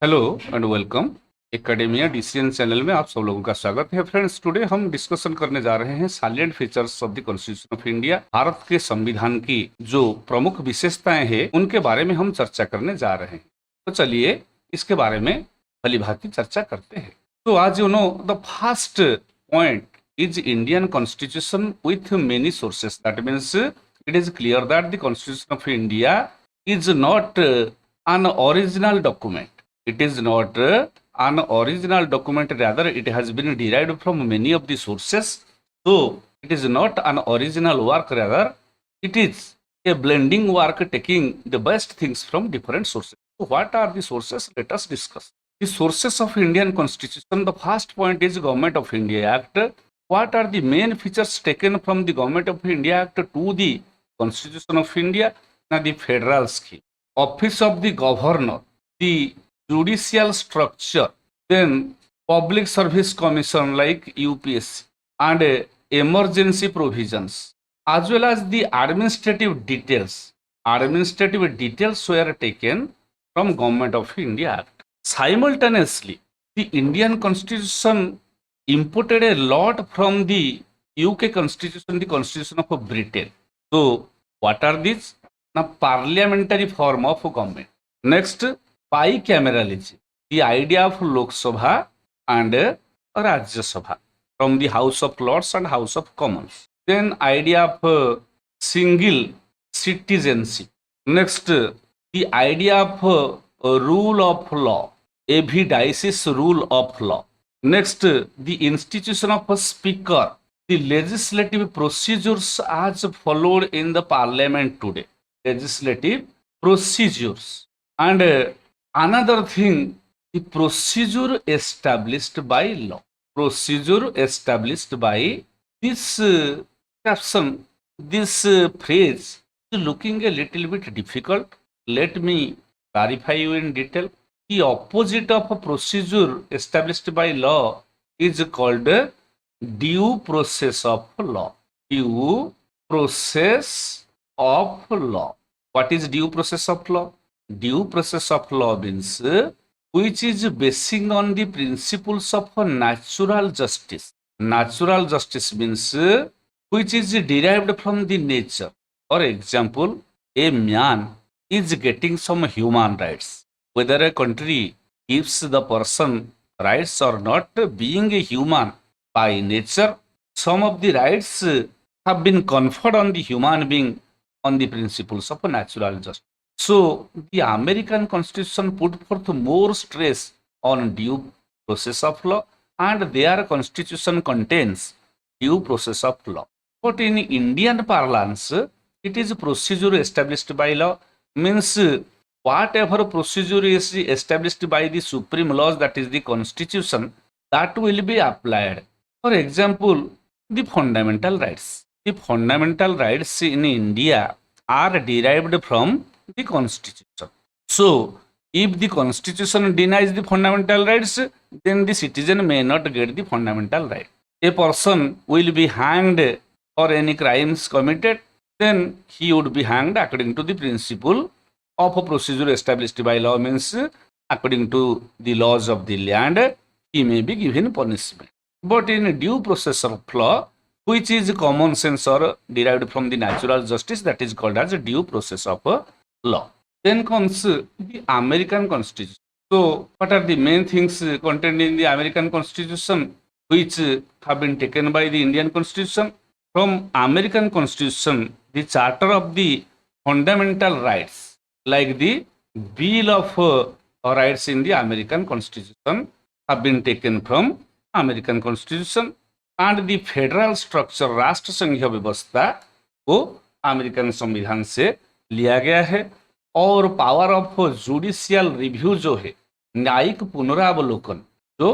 Hello and welcome. Academia DCN channel में आप सब लोगों का स्वागत है। फ्रेंड्स, टुडे हम डिस्कशन करने जा रहे हैं salient features of the constitution of India. Bharat के संविधान की जो प्रमुख विशेषताएं हैं उनके बारे में हम चर्चा करने जा रहे हैं। तो चलिए इसके बारे में भलीभांति चर्चा करते हैं। तो आज the first point is Indian constitution with many sources. That means it is clear that the constitution of India is not an original document. It is not an original document, rather it has been derived from many of the sources. So it is not an original work, rather it is a blending work taking the best things from different sources. So what are the sources? Let us discuss. The sources of Indian Constitution. The first point is Government of India Act. What are the main features taken from the Government of India Act to the Constitution of India? Now, the federal scheme, office of the governor, the judicial structure, then public service commission like UPSC, and emergency provisions, as well as the administrative details. Administrative details were taken from Government of India Act. Simultaneously, the Indian Constitution imported a lot from the UK Constitution, the Constitution of Britain. So, what are these? Now, parliamentary form of government. Next, bicameralism, the idea of Lok Sabha and Rajya Sabha from the House of Lords and House of Commons. Then, idea of single citizenship. Next, the idea of rule of law, evidicis rule of law. Next, the institution of a speaker, the legislative procedures as followed in the parliament today. Legislative procedures, and another thing, the procedure established by law. Procedure established by this caption, this phrase is looking a little bit difficult. Let me clarify you in detail. The opposite of a procedure established by law is called due process of law. Due process of law. What is due process of law? Due process of law means which is basing on the principles of natural justice. Natural justice means which is derived from the nature. For example, a man is getting some human rights. Whether a country gives the person rights or not, being a human by nature, some of the rights have been conferred on the human being on the principles of natural justice. So, the American Constitution put forth more stress on due process of law, and their constitution contains due process of law. But in Indian parlance, it is procedure established by law, means whatever procedure is established by the supreme laws, that is the constitution, that will be applied. For example, the fundamental rights. The fundamental rights in India are derived from the constitution. So, if the constitution denies the fundamental rights, then the citizen may not get the fundamental right. A person will be hanged for any crimes committed, then he would be hanged according to the principle of a procedure established by law, means according to the laws of the land, he may be given punishment. But in due process of law, which is common sense or derived from the natural justice, that is called as a due process of law. Then comes the American Constitution. So, what are the main things contained in the American Constitution which have been taken by the Indian Constitution? From American Constitution, the Charter of the Fundamental Rights, like the Bill of Rights in the American Constitution, have been taken from American Constitution, and the federal structure राष्ट्र संघीय व्यवस्था को American संविधान से लिया गया है, और पावर ऑफ जुडिशियल रिव्यू जो है, न्यायिक पुनरावलोकन जो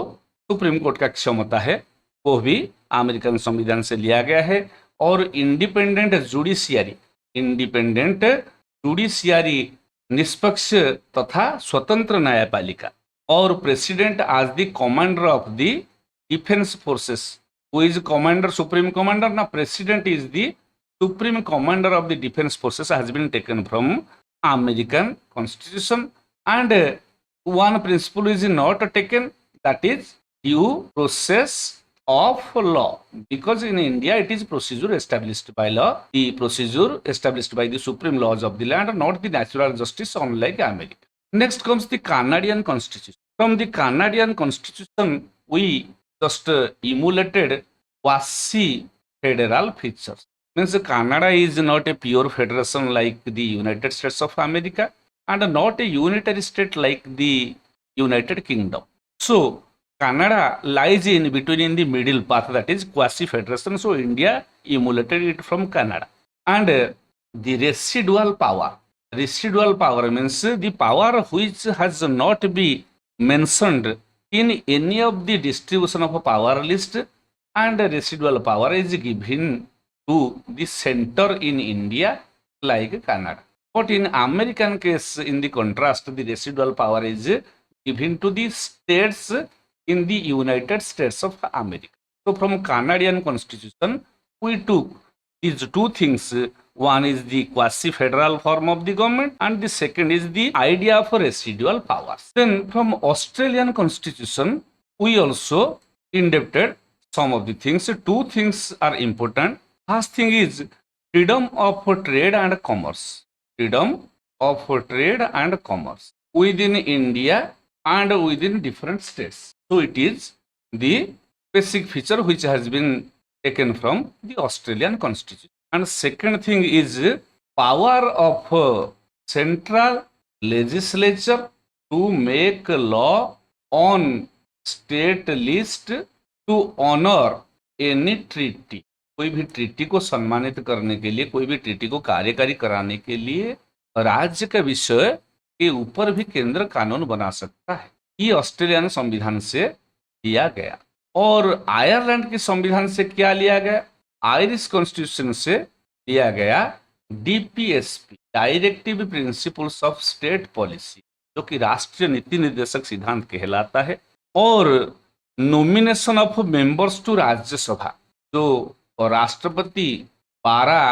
सुप्रीम कोर्ट का क्षमता है, वो भी अमेरिकन संविधान से लिया गया है। और इंडिपेंडेंट जुडिशियरी निष्पक्ष तथा स्वतंत्र न्यायपालिका, और प्रेसिडेंट आज the commander of the defence forces. Who is commander, supreme commander? Now, president is the supreme commander of the defense forces, has been taken from American Constitution. And one principle is not taken, that is due process of law, because in India it is procedure established by law, the procedure established by the supreme laws of the land, not the natural justice, unlike America. Next comes the Canadian Constitution. From the Canadian Constitution, we just emulated quasi federal features. Means Canada is not a pure federation like the United States of America, and not a unitary state like the United Kingdom. So Canada lies in between, in the middle path, that is quasi federation. So India emulated it from Canada. And the residual power. Residual power means the power which has not been mentioned in any of the distribution of a power list, and residual power is given to the center in India like Canada. But in American case, in the contrast, the residual power is given to the states in the United States of America. So from Canadian Constitution, we took these two things. One is the quasi-federal form of the government, and the second is the idea of residual powers. Then from Australian Constitution, we also indebted some of the things. Two things are important. First thing is freedom of trade and commerce. Freedom of trade and commerce within India and within different states. So it is the basic feature which has been taken from the Australian Constitution. And second thing is power of central legislature to make law on state list to honor any treaty. कोई भी treaty को सम्मानित करने के लिए, कोई भी treaty को कार्यकारी कराने के लिए राज्य के विषय के ऊपर भी केंद्र कानून बना सकता है। ये ऑस्ट्रेलियन संविधान से लिया गया। और आयरलैंड के संविधान से क्या लिया गया? आयरिश कॉन्स्टिट्यूशन से लिया गया DPSP, directive principles of state policy, जो कि राष्ट्रीय नीति निर्देशक सिद्धांत कहलाता है। और nomination of members to Rajya Sabha, जो राष्ट्रपति 12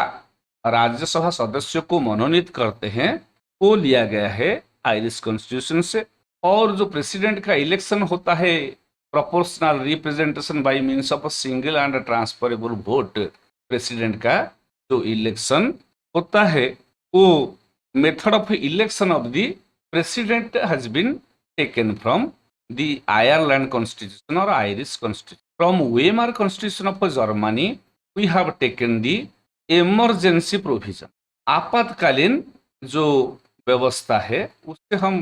राज्यसभा सदस्यों को मनोनीत करते हैं, वो लिया गया है आयरिश कॉन्स्टिट्यूशन से। और जो प्रेसिडेंट का इलेक्शन होता है, proportional representation by means of a single and transferable vote, president का जो इलेक्शन होता है, वो method of election of the president has been taken from the Ireland constitution और Irish constitution. From Weimar constitution of Germany we have taken the emergency provision, आपातकालीन जो व्यवस्था है उससे हम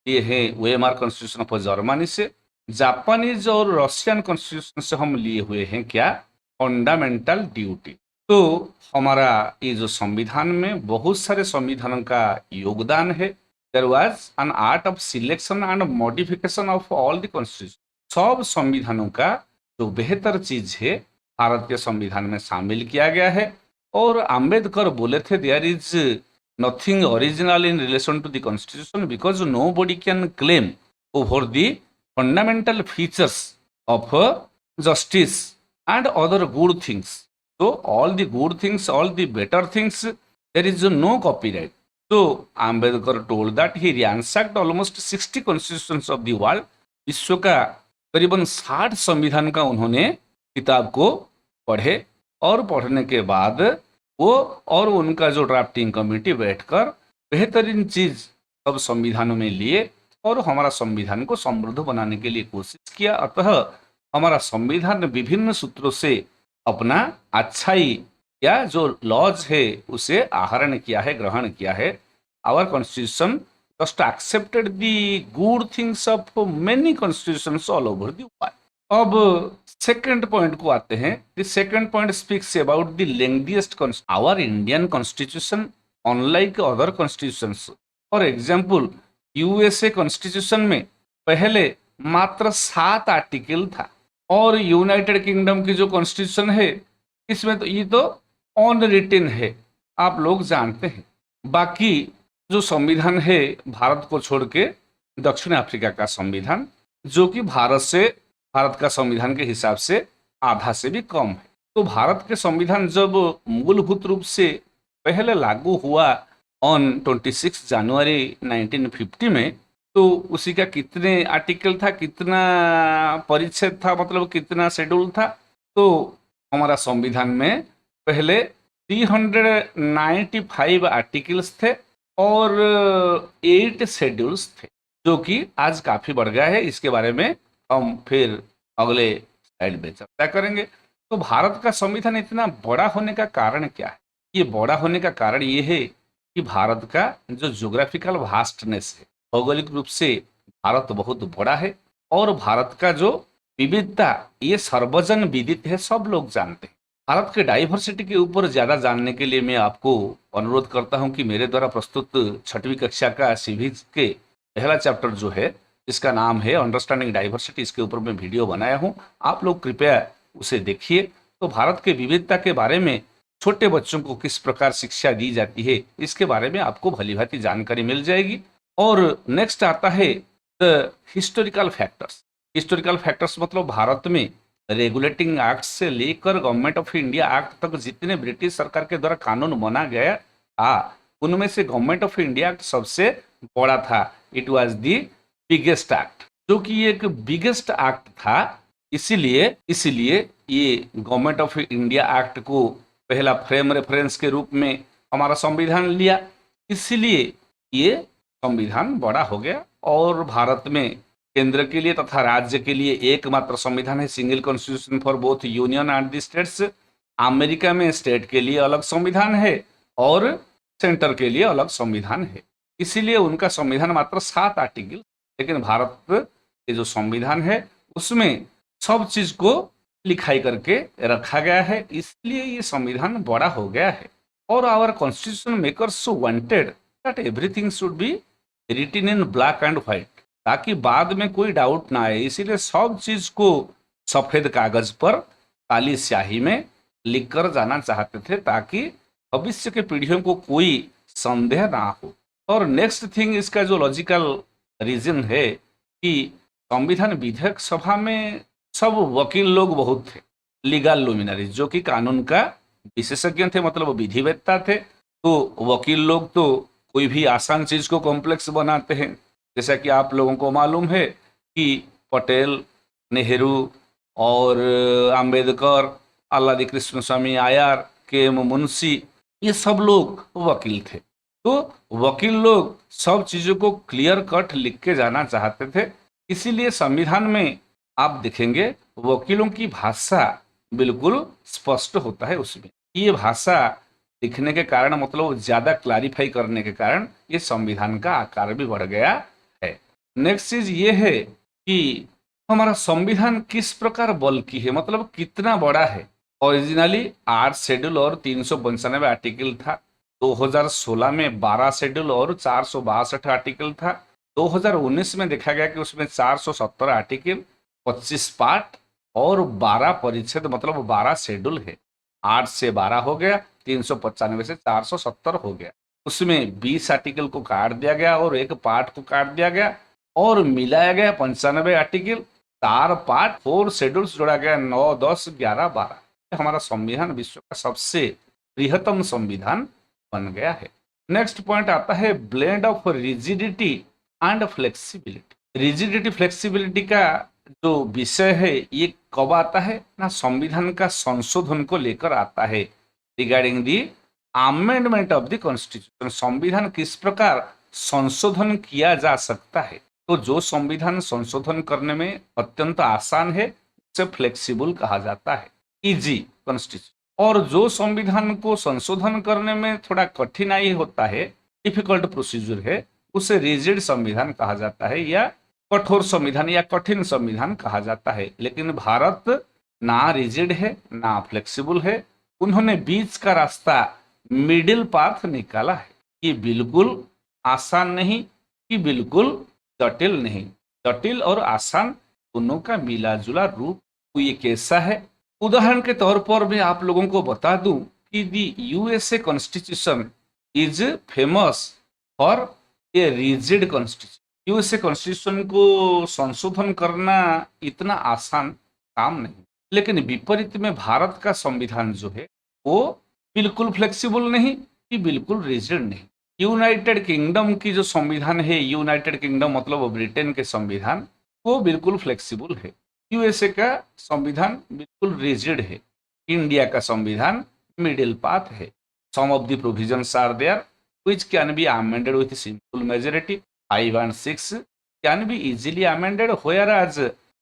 लिए हैं वेमर कॉन्स्टिट्यूशन ऑफ जर्मनी से। जापानीज और रशियन कॉन्स्टिट्यूशन से हम लिए हुए हैं क्या? Fundamental duty. तो हमारा ये जो संविधान में बहुत सारे संविधानों का योगदान है। There was an art of selection and modification of all the constitution. सब संविधानों का जो बेहतर चीज है भारत के संविधान में शामिल किया गया है। और अंबेडकर बोले थे there is nothing original in relation to the constitution because nobody can claim over the fundamental features of justice and other good things. So all the good things, all the better things, there is no copyright. So Ambedkar told that he ransacked almost 60 constitutions of the world. विश्व का करीबन 60 संविधान का उन्होंने किताब को पढ़े और पढ़ने के बाद वो और उनका जो ड्राफ्टिंग कमेटी बैठकर बेहतरीन चीज सब संविधानों में लिए और हमारा संविधान को समृद्ध बनाने के लिए कोशिश किया। अतः हमारा संविधान विभिन्न सूत्रों से अपना अच्छाई या जो लॉज है उसे आहरण किया है, ग्रहण किया है। Our constitution just accepted the good things of many constitutions all over the world. अब सेकंड पॉइंट को आते हैं। The second point speaks about the lengthiest our Indian constitution unlike other constitutions. For example USA constitution में पहले मात्र 7 article था और United kingdom की जो कॉन्स्टिट्यूशन है इसमें तो ये तो ऑन रिटन है, आप लोग जानते हैं। बाकी जो संविधान है भारत को छोड़ के दक्षिण अफ्रीका का संविधान, जो कि भारत का संविधान के हिसाब से आधा से भी कम है। तो भारत के संविधान जब मूलभूत रूप से पहले लागू हुआ ऑन 26 जनवरी 1950 में, तो उसी का कितने आर्टिकल था, कितना परिच्छेद था, मतलब कितना शेड्यूल था। तो हमारा संविधान में पहले 395 आर्टिकल्स थे और 8 शेड्यूल्स थे, जो कि आज काफी बढ़ गया है। इसके बारे में हम फिर अगले स्लाइड में चर्चा करेंगे। तो भारत का संविधान इतना बड़ा होने का कारण क्या है? ये बड़ा होने का कारण ये है कि भारत का जो ज्योग्राफिकल वास्टनेस है, भौगोलिक रूप से भारत बहुत बड़ा है और भारत का जो विविधता ये सर्वजन विदित है, सब लोग जानते हैं। भारत के डाइवर्सिटी के ऊपर ज्यादा जानने के लिए मैं आपको अनुरोध करता हूं कि मेरे द्वारा प्रस्तुत 6वीं कक्षा का सिविक्स के पहला चैप्टर जो है, इसका नाम है अंडरस्टैंडिंग डाइवर्सिटी, इसके ऊपर मैं वीडियो बनाया हूं, आप लोग कृपया उसे देखिए। तो भारत के विविधता के बारे में छोटे बच्चों को किस प्रकार शिक्षा दी जाती है, इसके बारे में आपको भली भांति जानकारी मिल जाएगी। और नेक्स्ट आता है the historical factors. Historical factors मतलब भारत में रेगुलेटिंग एक्ट से लेकर गवर्नमेंट ऑफ इंडिया एक्ट तक जितने ब्रिटिश सरकार के द्वारा कानून बना गया था, उनमें से गवर्नमेंट ऑफ इंडिया एक्ट सबसे बड़ा था। It was the biggest act, जो कि एक बिगेस्ट एक्ट था। इसीलिए ये गवर्नमेंट ऑफ इंडिया एक्ट को पहला फ्रेम रेफरेंस के रूप में हमारा संविधान लिया, इसलिए ये संविधान बड़ा हो गया। और भारत में केंद्र के लिए तथा राज्य के लिए एकमात्र संविधान है, single constitution for both union and the states. America में स्टेट के लिए अलग संविधान है और सेंटर के लिए अलग संविधान है, इसीलिए उनका संविधान मात्र 7 आर्टिकल। लेकिन भारत के जो संविधान है उसमें सब चीज को लिखाई करके रखा गया है, इसलिए ये संविधान बड़ा हो गया है। और our constitution makers wanted that everything should be written in black and white, ताकि बाद में कोई डाउट ना आए। इसीलिए सब चीज को सफेद कागज पर काली स्याही में लिख कर जाना चाहते थे, ताकि भविष्य के पीढ़ियों को कोई संदेह ना हो। और नेक्स्ट थिंग, इसका जो लॉजिकल रीजन है कि संविधान विधेयक सभा में सब वकील लोग बहुत थे, लीगल लुमिनरीज, जो कि कानून का विशेषज्ञ थे, मतलब विधिवेत्ता थे। तो वकील लोग तो कोई भी आसान चीज को कॉम्प्लेक्स बनाते हैं। जैसा कि आप लोगों को मालूम है कि पटेल, नेहरू और अंबेडकर, आल्लादी कृष्ण स्वामी आयर, के एम मुंशी, ये सब लोग वकील थे। तो वकील लोग सब चीजों को क्लियर कट लिख के जाना चाहते थे, इसीलिए संविधान में आप देखेंगे वकीलों की भाषा बिल्कुल स्पष्ट होता है उसमें। ये भाषा लिखने के कारण, मतलब ज्यादा क्लैरिफाई करने के कारण, ये संविधान का आकार भी बढ़ गया है। नेक्स्ट चीज ये है कि हमारा संविधान किस प्रकार बल्कि है, मतलब कितना बड़ा है। ओरिजिनली 8 शेड्यूल और 395 आर्टिकल था। 2016 में 12 शेड्यूल और 462 आर्टिकल था। 2019 में देखा गया कि उसमें 470 आर्टिकल, 25 पार्ट और 12 परिच्छेद, मतलब 12 शेड्यूल है। 8 से 12 हो गया, 395 से 470 हो गया। उसमें 20 आर्टिकल को काट दिया गया और एक पार्ट को काट दिया गया और मिलाया गया 95 आर्टिकल, 4 पार्ट, 4 शेड्यूल्स जोड़ा गया, 9, 10, 11, 12। हमारा संविधान विश्व का सबसे बृहत्तम संविधान बन गया है। नेक्स्ट पॉइंट आता है blend of rigidity and flexibility. Rigidity flexibility का जो विषय है ये कब आता है ना, संविधान का संशोधन को लेकर आता है। Regarding the amendment of the constitution, संविधान किस प्रकार संशोधन किया जा सकता है। तो जो संविधान संशोधन करने में अत्यंत आसान है उसे फ्लेक्सिबल कहा जाता है, इजी कॉन्स्टिट्यूशन। और जो संविधान को संशोधन करने में थोड़ा कठिनाई होता है, डिफिकल्ट प्रोसीजर है, उसे रिजिड संविधान कहा जाता है, या कठोर संविधान या कठिन संविधान कहा जाता है। लेकिन भारत ना रिजिड है ना फ्लेक्सिबल है, उन्होंने बीच का रास्ता, मिडिल पाथ निकाला है कि बिल्कुल आसान नहीं कि बिल्कुल जटिल नहीं। जटिल और आसान दोनों का मिला जुला रूप तो ये कैसा है। उदाहरण के तौर पर मैं आप लोगों को बता दूं कि the USA constitution is famous for a rigid constitution. USA constitution को संशोधन करना इतना आसान काम नहीं, लेकिन विपरीत में भारत का संविधान जो है वो बिल्कुल फ्लेक्सिबल नहीं कि बिल्कुल रिजिड नहीं। यूनाइटेड किंगडम की जो संविधान है, यूनाइटेड किंगडम मतलब ब्रिटेन के संविधान, वो बिल्कुल फ्लेक्सिबल है। यूएसए का संविधान बिल्कुल रिजिड है। इंडिया का संविधान मिडिल पाथ है। Some of the provisions are there which can be amended with simple majority 5 and 6 can be easily amended, whereas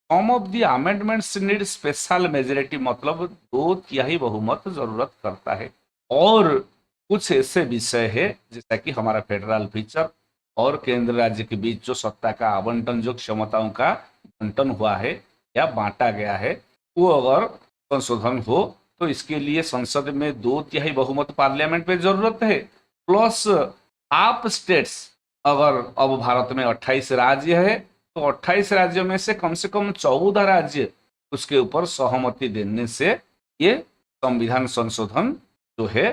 some of the amendments need special majority, मतलब 2/3 बहुमत जरूरत करता है। और कुछ ऐसे विषय है जैसा कि हमारा फेडरल फीचर और केंद्र राज्य के बीच जो सत्ता का आवंटन, जो क्षमताओं का बंटन हुआ है या बांटा गया है, वो अगर संशोधन हो तो इसके लिए संसद में 2/3 बहुमत पार्लियामेंट में जरूरत है, प्लस आप स्टेट्स, अगर अब भारत में 28 राज्य है तो 28 राज्यों में से कम 14 राज्य उसके ऊपर सहमति देने से ये संविधान संशोधन जो है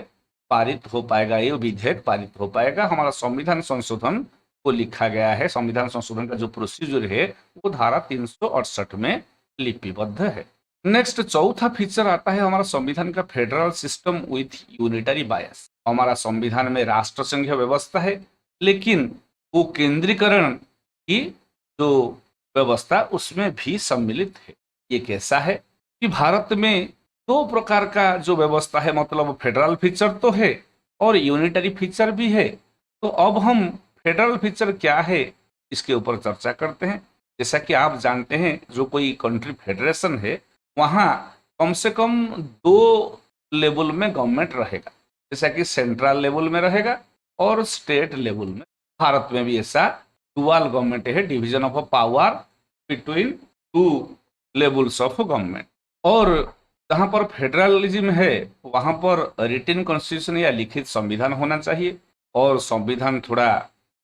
पारित हो पाएगा, ये विधेयक पारित हो पाएगा। हमारा संविधान संशोधन को लिखा गया है, संविधान संशोधन का जो प्रोसीजर है वो धारा 368 में लिपिबद्ध है। नेक्स्ट चौथा फीचर आता है हमारा संविधान का फेडरल सिस्टम विथ यूनिटरी बायस। हमारा संविधान में राष्ट्र संघीय व्यवस्था है, लेकिन वो केंद्रीकरण की जो व्यवस्था उसमें भी सम्मिलित है। ये कैसा है कि भारत में दो प्रकार का जो व्यवस्था है, मतलब फेडरल फीचर तो है और यूनिटरी फीचर भी है। तो अब हम फेडरल फीचर क्या है इसके ऊपर चर्चा करते हैं। जैसा कि आप जानते हैं, जो कोई कंट्री फेडरेशन है वहाँ कम से कम 2 लेवल में गवर्नमेंट रहेगा, जैसा कि सेंट्रल लेवल में रहेगा और स्टेट लेवल में। भारत में भी ऐसा डुअल गवर्नमेंट है, division of power between 2 levels of government. और जहाँ पर फेडरलिज्म है वहाँ पर रिटन कॉन्स्टिट्यूशन या लिखित संविधान होना चाहिए, और संविधान थोड़ा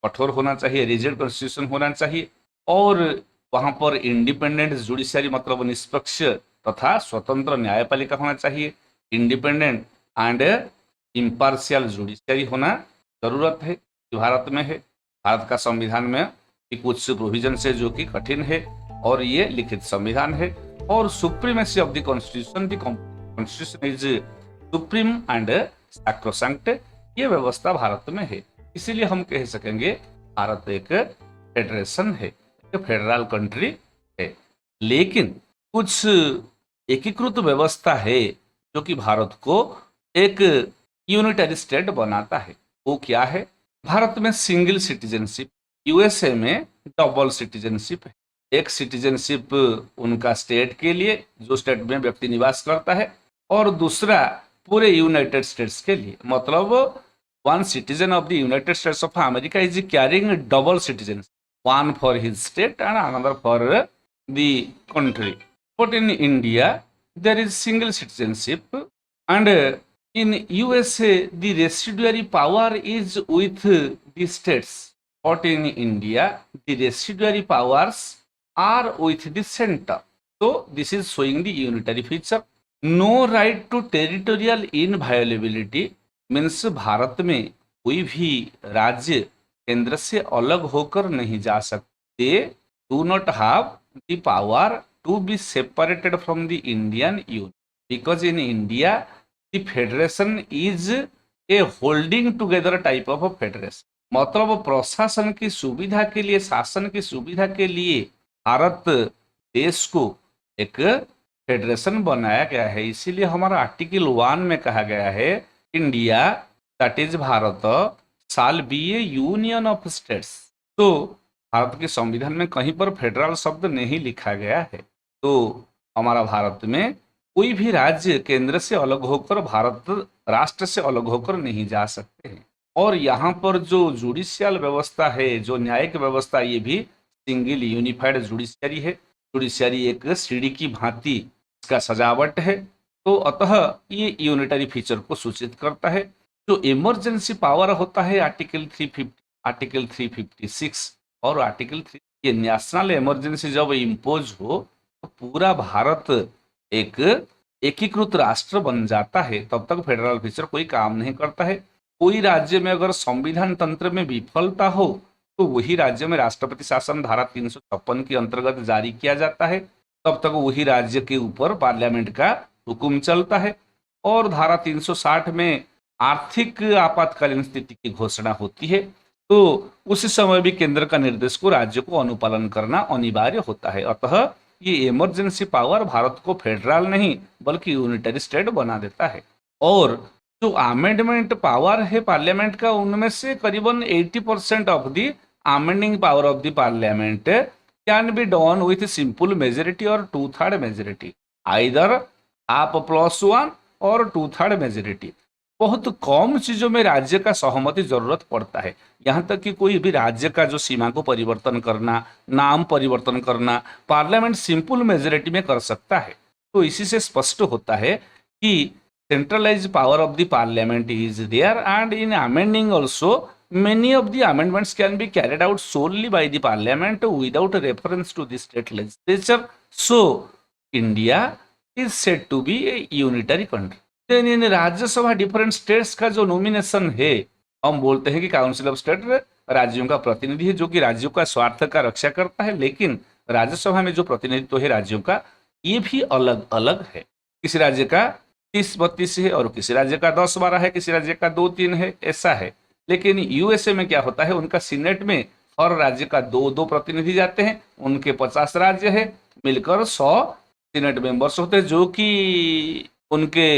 कठोर होना चाहिए, रिजिड कॉन्स्टिट्यूशन होना चाहिए, और वहाँ पर इंडिपेंडेंट जुडिशरी मतलब निष्पक्ष तथा स्वतंत्र न्यायपालिका होना चाहिए। इंडिपेंडेंट एंड इम्पार्शियल जुडिशरी होना जरूरत है, भारत में है। भारत का संविधान में कुछ प्रोविजन है जो कि कठिन है, और ये लिखित संविधान है। और supremacy of the constitution, the constitution is supreme and sacrosanct, ये व्यवस्था भारत में है। इसीलिए हम कह सकेंगे भारत एक फेडरेशन है, एक फेडरल कंट्री है। लेकिन कुछ एकीकृत व्यवस्था है जो कि भारत को एक यूनिटरी स्टेट बनाता है। वो क्या है? भारत में सिंगल सिटीजनशिप, यूएसए में डबल सिटीजनशिप है। एक सिटीजनशिप उनका स्टेट के लिए, जो स्टेट में व्यक्ति निवास करता है, और दूसरा पूरे यूनाइटेड स्टेट्स के लिए, मतलब one citizen of the United states of America is carrying double citizenship, one for his state and another for the country. But in India, there is single citizenship, and in USA, the residuary power is with the states. But in India, the residuary powers are with the center. So this is showing the unitary feature. No right to territorial inviolability means Bharat में कोई भी राज्य केंद्र से अलग होकर नहीं जा सकते। Do not have the power to be separated from the Indian union, because in India the federation is a holding together type of federation. मतलब प्रशासन की सुविधा के लिए, शासन की सुविधा के लिए भारत देश को एक फेडरेशन बनाया गया है। इसीलिए हमारा आर्टिकल 1 में कहा गया है, India that is Bharat shall be A union of states. तो भारत के संविधान में कहीं पर फेडरल शब्द नहीं लिखा गया है। तो हमारा भारत में कोई भी राज्य केंद्र से अलग होकर, भारत राष्ट्र से अलग होकर नहीं जा सकते हैं। और यहाँ पर जो जुडिशियल व्यवस्था है, जो न्यायिक व्यवस्था, ये भी सिंगल यूनिफाइड जुडिशियरी है। जुडिशियरी एक सीढ़ी की भांति इसका सजावट है। तो अतः ये यूनिटरी फीचर को सूचित करता है। जो इमरजेंसी पावर होता है आर्टिकल 350, आर्टिकल 356 और आर्टिकल 3, ये नेशनल इमरजेंसी जब इम्पोज हो तो पूरा भारत एक एकीकृत राष्ट्र बन जाता है, तब तक फेडरल फीचर कोई काम नहीं करता है। कोई राज्य में अगर संविधान तंत्र में विफलता हो तो वही राज्य में राष्ट्रपति शासन धारा 356 के अंतर्गत जारी किया जाता है, तब तक वही राज्य के ऊपर पार्लियामेंट का हुक्म चलता है। और धारा 360 में आर्थिक आपातकालीन स्थिति की घोषणा होती है तो उस समय भी केंद्र का निर्देश को राज्य को अनुपालन करना अनिवार्य होता है। अतः ये इमरजेंसी पावर भारत को फेडरल नहीं बल्कि यूनिटरी स्टेट बना देता है। और जो अमेंडमेंट पावर है पार्लियामेंट का, उनमें से करीबन 80% of the amending power of the parliament can be done with simple majority और 2/3 majority, either half plus one और 2/3 मेजोरिटी। बहुत कम चीजों में राज्य का सहमति जरूरत पड़ता है। यहाँ तक कि कोई भी राज्य का जो सीमा को परिवर्तन करना, नाम परिवर्तन करना, पार्लियामेंट सिंपल मेजोरिटी में कर सकता है। तो इसी से स्पष्ट होता है कि centralized power of the parliament is there, and in amending also many of the amendments can be carried out solely by the parliament without reference to the state legislature. So India is said to be a unitary country. Then in Rajya Sabha different states का जो nomination है, हम बोलते हैं कि council of state राज्यों का प्रतिनिधि है जो कि राज्यों का स्वार्थ का रक्षा करता है, लेकिन राज्यसभा में जो प्रतिनिधित्व है राज्यों का ये भी अलग अलग है। किसी राज्य का 30-32 है और किसी राज्य का 10-12 है, किसी राज्य का 2-3 है, ऐसा है। लेकिन यूएसए में क्या होता है, उनका सीनेट में हर राज्य का 2-2 प्रतिनिधि जाते हैं। उनके 50 राज्य है, मिलकर 100 सीनेट मेंबर्स होते हैं जो कि उनके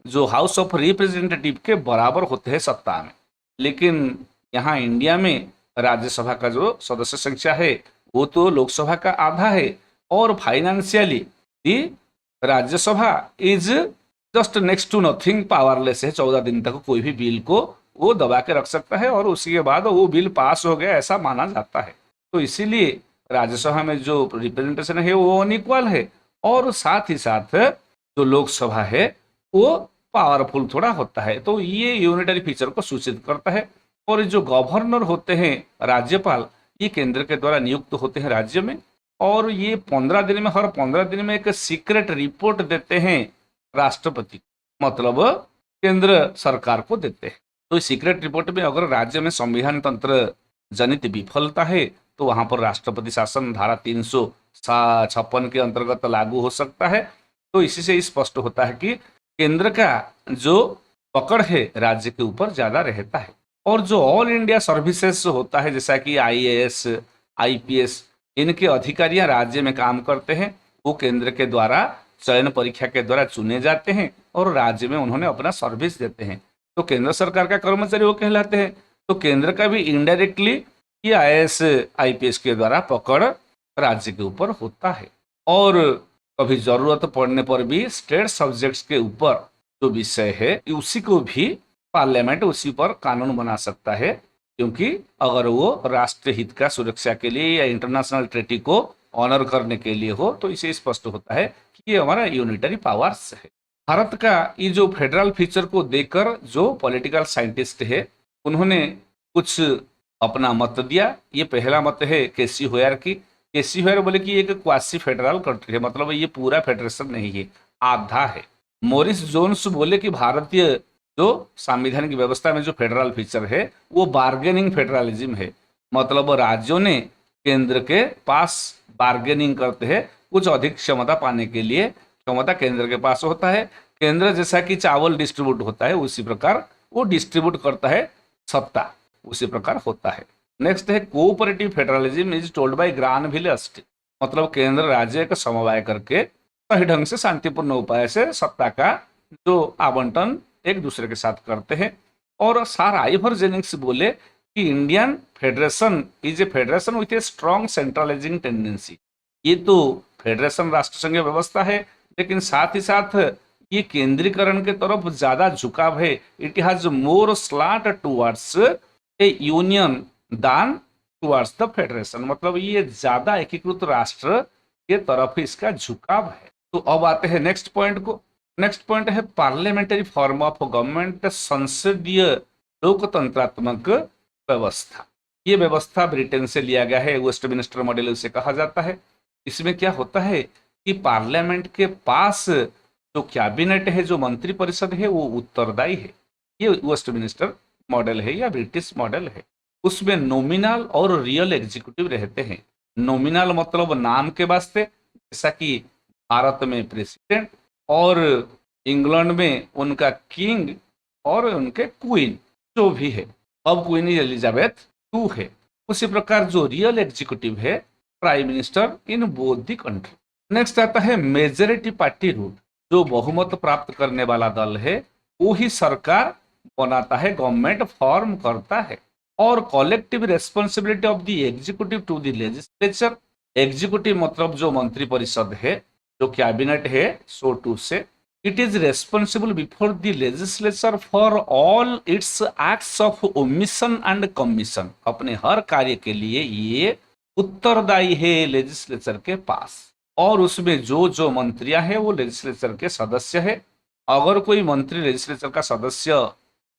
जो हाउस ऑफ रिप्रेजेंटेटिव के बराबर होते हैं सत्ता में। लेकिन यहाँ इंडिया में राज्यसभा का जो सदस्य संख्या है वो तो लोकसभा का आधा है, और financially Rajya Sabha is just next to nothing, powerless है। 14 दिन तक कोई भी बिल को वो दबा के रख सकता है और उसी के बाद वो बिल पास हो गया ऐसा माना जाता है। तो इसीलिए राज्यसभा में जो रिप्रेजेंटेशन है वो अनइक्वल है, और साथ ही साथ जो लोकसभा है वो पावरफुल थोड़ा होता है। तो ये यूनिटरी फीचर को सूचित करता है। और जो गवर्नर होते हैं राज्यपाल, ये केंद्र के द्वारा नियुक्त होते हैं राज्य में, और ये 15 दिन में, हर 15 दिन में एक सीक्रेट रिपोर्ट देते हैं राष्ट्रपति, मतलब केंद्र सरकार को देते हैं। तो इस सीक्रेट रिपोर्ट में अगर राज्य में संविधान तंत्र जनित विफलता है तो वहां पर राष्ट्रपति शासन धारा 356 के अंतर्गत लागू हो सकता है। तो इसी से स्पष्ट होता है कि केंद्र का जो पकड़ है राज्य के ऊपर ज्यादा रहता है। और जो ऑल इंडिया सर्विसेज होता है जैसा कि आईएएस, आईपीएस, इनके अधिकारियां राज्य में काम करते हैं, वो केंद्र के द्वारा चयन परीक्षा के द्वारा चुने जाते हैं और राज्य में उन्होंने अपना सर्विस देते हैं। तो केंद्र सरकार का कर्मचारी वो कहलाते हैं। तो केंद्र का भी इनडायरेक्टली ये आईएएस आईपीएस के द्वारा पकड़ राज्य के ऊपर होता है। और कभी जरूरत पड़ने पर भी स्टेट सब्जेक्ट्स के ऊपर जो विषय है उसी को भी पार्लियामेंट उसी पर कानून बना सकता है, क्योंकि अगर वो राष्ट्रीय हित का सुरक्षा के लिए या इंटरनेशनल ट्रीटी को ऑनर करने के लिए हो, तो इसे स्पष्ट होता है कि ये हमारा यूनिटरी पावर्स है। भारत का ये जो फेडरल फीचर को देखकर जो पॉलिटिकल साइंटिस्ट है उन्होंने कुछ अपना मत दिया। ये पहला मत है केसी होयर की। केसी होयर बोले कि एक क्वासी फेडरल कंट्री है, मतलब ये पूरा फेडरेशन नहीं है, आधा है। मोरिस जोन्स बोले कि भारतीय जो संविधान की व्यवस्था में जो फेडरल फीचर है वो बार्गेनिंग फेडरलिज्म है, मतलब राज्यों ने केंद्र के पास बार्गेनिंग करते हैं कुछ अधिक क्षमता पाने के लिए। क्षमता केंद्र के पास होता है, केंद्र जैसा कि चावल डिस्ट्रीब्यूट होता है उसी प्रकार वो डिस्ट्रीब्यूट करता है सत्ता, उसी प्रकार होता है। नेक्स्ट है cooperative federalism is told by Granville Austin, मतलब केंद्र राज्य का समवाय करके सही ढंग से शांतिपूर्ण उपाय से सत्ता का जो आवंटन एक दूसरे के साथ करते हैं। और सर आइवर जेनिंग्स बोले कि Indian federation is A federation with a strong centralising tendency. ये तो फेडरेशन राष्ट्रसंघीय व्यवस्था है, लेकिन साथ ही साथ ये केंद्रीकरण के तरफ ज्यादा झुकाव है। It has more slant towards A union दान टुवर्ड्स द फेडरेशन, मतलब ये ज्यादा एकीकृत राष्ट्र के तरफ इसका झुकाव है। तो अब आते हैं नेक्स्ट पॉइंट को। नेक्स्ट पॉइंट है पार्लियामेंटरी फॉर्म ऑफ गवर्नमेंट, संसदीय लोकतंत्रात्मक व्यवस्था। ये व्यवस्था ब्रिटेन से लिया गया है, वेस्टमिनिस्टर मॉडल उसे कहा जाता है। इसमें क्या होता है कि पार्लियामेंट के पास जो कैबिनेट है, जो मंत्री परिषद है, वो उत्तरदायी है। ये वेस्टमिनिस्टर मॉडल है या ब्रिटिश मॉडल है। उसमें नॉमिनल और रियल एग्जीक्यूटिव रहते हैं। नॉमिनल मतलब नाम के वास्ते, जैसा कि भारत में प्रेसिडेंट और इंग्लैंड में उनका किंग और उनके क्वीन जो भी है, अब क्वीन एलिजाबेथ टू है। उसी प्रकार जो रियल एग्जीक्यूटिव है prime minister in both the country. Next आता है मेजोरिटी पार्टी रूल, जो बहुमत प्राप्त करने वाला दल है वो ही सरकार बनाता है, गवर्नमेंट फॉर्म करता है। और collective responsibility of the executive to the legislature, executive मतलब जो मंत्री परिषद है, जो कैबिनेट है, so to say it is responsible before the legislature for all its acts of omission and commission. अपने हर कार्य के लिए ये उत्तरदायी है लेजिस्लेचर के पास। और उसमें जो जो मंत्रियां हैं वो लेजिस्लेचर के सदस्य है। अगर कोई मंत्री लेजिस्लेचर का सदस्य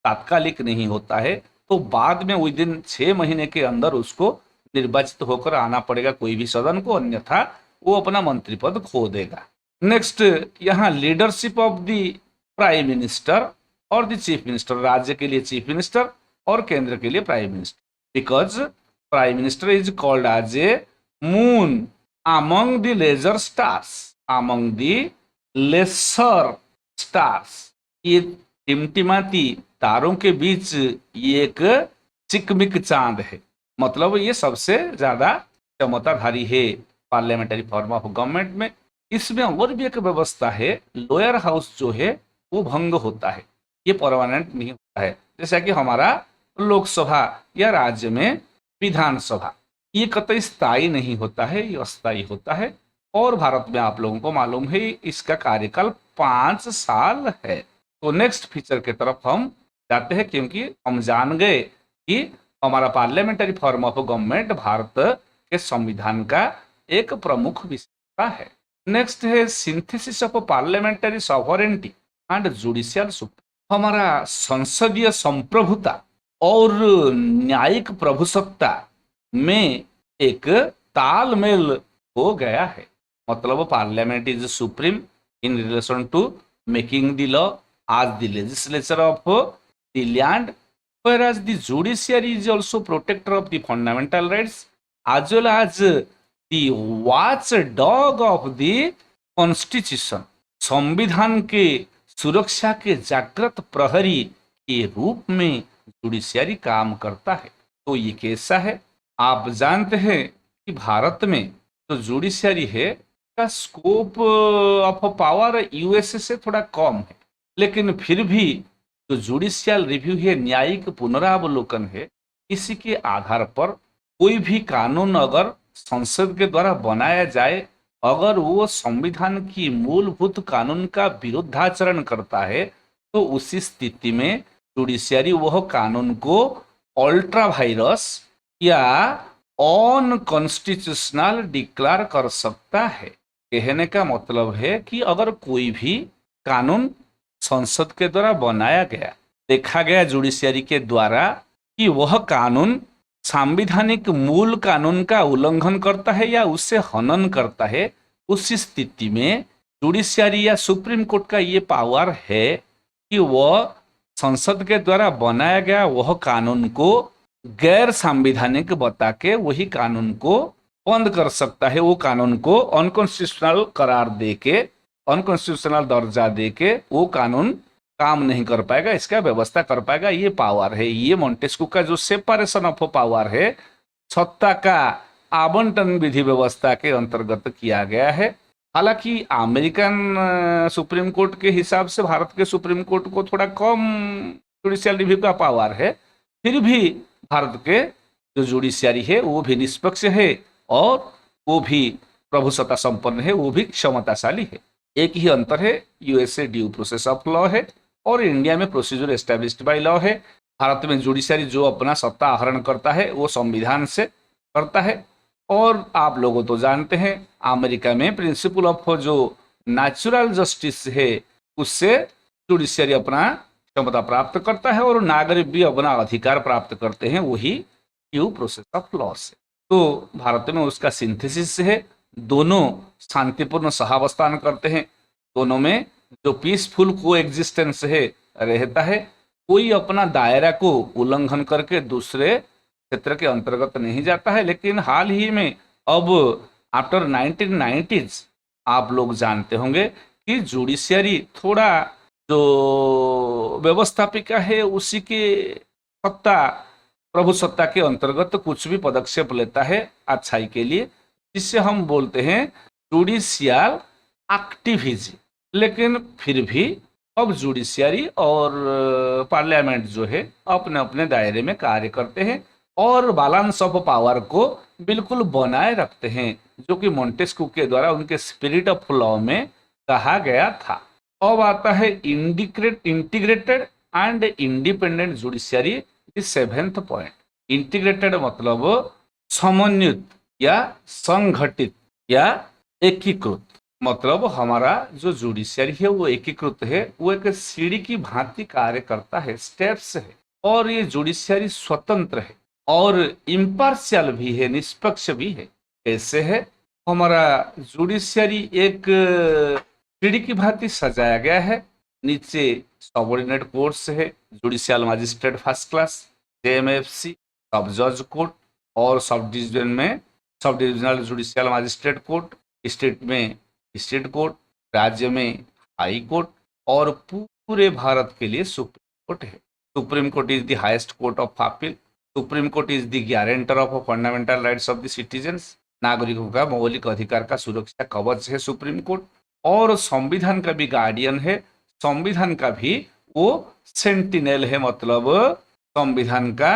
तात्कालिक नहीं होता है तो बाद में विद इन 6 महीने के अंदर उसको निर्वाचित होकर आना पड़ेगा कोई भी सदन को, अन्यथा वो अपना मंत्री पद खो देगा। नेक्स्ट, यहाँ leadership of the prime minister और द चीफ मिनिस्टर, राज्य के लिए चीफ मिनिस्टर और केंद्र के लिए prime minister, because prime minister is called as a moon among the lesser stars, among the lesser stars। ये टिमटिमाती तारों के बीच ये एक चिकमिक चांद है, मतलब ये सबसे ज्यादा क्षमताधारी है पार्लियामेंट्री फॉर्म ऑफ गवर्नमेंट में। इसमें और भी एक व्यवस्था है, लोअर हाउस जो है वो भंग होता है, ये परमानेंट नहीं होता है। जैसा कि हमारा लोकसभा या राज्य में विधानसभा, ये कतई स्थायी नहीं होता है, ये अस्थायी होता है। और भारत में आप लोगों को मालूम है इसका कार्यकाल 5 साल है। तो नेक्स्ट फीचर की तरफ हम जाते हैं, क्योंकि हम जान गए कि हमारा parliamentary form of government Bharat के संविधान का एक प्रमुख विशेषता है। नेक्स्ट है synthesis of parliamentary sovereignty and judicial supreme. हमारा संसदीय संप्रभुता और न्यायिक प्रभुसत्ता में एक तालमेल हो गया है। मतलब parliament is supreme in relation to making the law as the legislature of the land, whereas the judiciary is also protector of the fundamental rights as well as the watchdog of the constitution। संविधान के सुरक्षा के जागृत प्रहरी के रूप में judiciary काम करता है। तो ये कैसा है, आप जानते हैं कि भारत में जो जुडिशियरी है का स्कोप ऑफ पावर यूएसए से थोड़ा कम है, लेकिन फिर भी जो जुडिशियल रिव्यू है, न्यायिक पुनरावलोकन है, इसी के आधार पर कोई भी कानून अगर संसद के द्वारा बनाया जाए, अगर वो संविधान की मूलभूत कानून का विरुद्धाचरण करता है तो उसी स्थिति में जुडिशियरी वह कानून को अल्ट्रा वायरस या ऑन कॉन्स्टिट्यूशनल डिक्लेयर कर सकता है। कहने का मतलब है कि अगर कोई भी कानून संसद के द्वारा बनाया गया, देखा गया जुडिशियरी के द्वारा कि वह कानून संवैधानिक मूल कानून का उल्लंघन करता है या उससे हनन करता है, उस स्थिति में जुडिशियरी या सुप्रीम कोर्ट का ये पावर है कि वह संसद के द्वारा बनाया गया वह कानून को गैर संवैधानिक बता के वही कानून को बंद कर सकता है। वो कानून को अनकॉन्स्टिट्यूशनल करार दे के, अनकॉन्स्टिट्यूशनल दर्जा दे के वो कानून काम नहीं कर पाएगा, इसका व्यवस्था कर पाएगा। ये पावर है, ये मोंटेस्क्यू का जो सेपरेशन ऑफ पावर है, सत्ता का आवंटन विधि व्यवस्था के अंतर्गत किया गया है। हालांकि अमेरिकन सुप्रीम कोर्ट के हिसाब से भारत के सुप्रीम कोर्ट को थोड़ा कम जुडिशियल रिव्यू का पावर है, फिर भी भारत के जो जुडिशियरी है वो भी निष्पक्ष है और वो भी प्रभुसत्ता संपन्न है, वो भी क्षमताशाली है। एक ही अंतर है, USA due process of law है और इंडिया में प्रोसीजर एस्टैब्लिश्ड बाय लॉ है। भारत में जुडिशियरी जो अपना सत्ता आहरण करता है वो संविधान से करता है। और आप लोगों तो जानते हैं अमेरिका में प्रिंसिपल ऑफ जो नेचुरल जस्टिस है उससे जुडिशियरी अपना क्षमता प्राप्त करता है और नागरिक भी अपना अधिकार प्राप्त करते हैं वही ड्यू प्रोसेस ऑफ लॉ से। तो भारत में उसका सिंथेसिस है, दोनों शांतिपूर्ण सहावस्थान करते हैं, दोनों में जो पीसफुल को एग्जिस्टेंस है रहता है, कोई अपना दायरा को उल्लंघन करके दूसरे क्षेत्र के अंतर्गत नहीं जाता है। लेकिन हाल ही में अब आफ्टर 1990s आप लोग जानते होंगे कि जुडिशियरी थोड़ा जो व्यवस्थापिका है उसी के सत्ता प्रभु सत्ता के अंतर्गत कुछ भी पदक्षेप लेता है अच्छाई के लिए, जिससे हम बोलते हैं जुडिशियल एक्टिविज्म। लेकिन फिर भी अब जुडिशियरी और पार्लियामेंट जो है अपने अपने दायरे में कार्य करते हैं और बैलेंस ऑफ पावर को बिल्कुल बनाए रखते हैं, जो कि मोंटेस्क्यू के द्वारा उनके स्पिरिट ऑफ लॉ में कहा गया था। अब आता है integrated and independent judiciary, the seventh point. Integrated मतलब समन्वित या संगठित या एकीकृत। मतलब हमारा जो जुडिशियरी है वो एकीकृत है, वो एक सीढ़ी की भांति कार्य करता है, स्टेप्स है। और ये जुडिशियरी स्वतंत्र है और इम्पार्शियल भी है, निष्पक्ष भी है। कैसे है? हमारा जुडिशियरी एक सीढ़ी की भांति सजाया गया है। नीचे सबऑर्डिनेट कोर्ट्स है, judicial magistrate first class, JMFC, सब जज कोर्ट, और सब डिवीजन में sub divisional judicial magistrate court, state में स्टेट कोर्ट, राज्य में हाई कोर्ट, और पूरे भारत के लिए सुप्रीम कोर्ट है। Supreme court is the highest court of appeal. Supreme court is the guarantor of fundamental rights of the citizens. नागरिकों का मौलिक अधिकार का सुरक्षा कवच है सुप्रीम कोर्ट। और संविधान का भी गार्डियन है, संविधान का भी वो सेंटिनेल है, मतलब संविधान का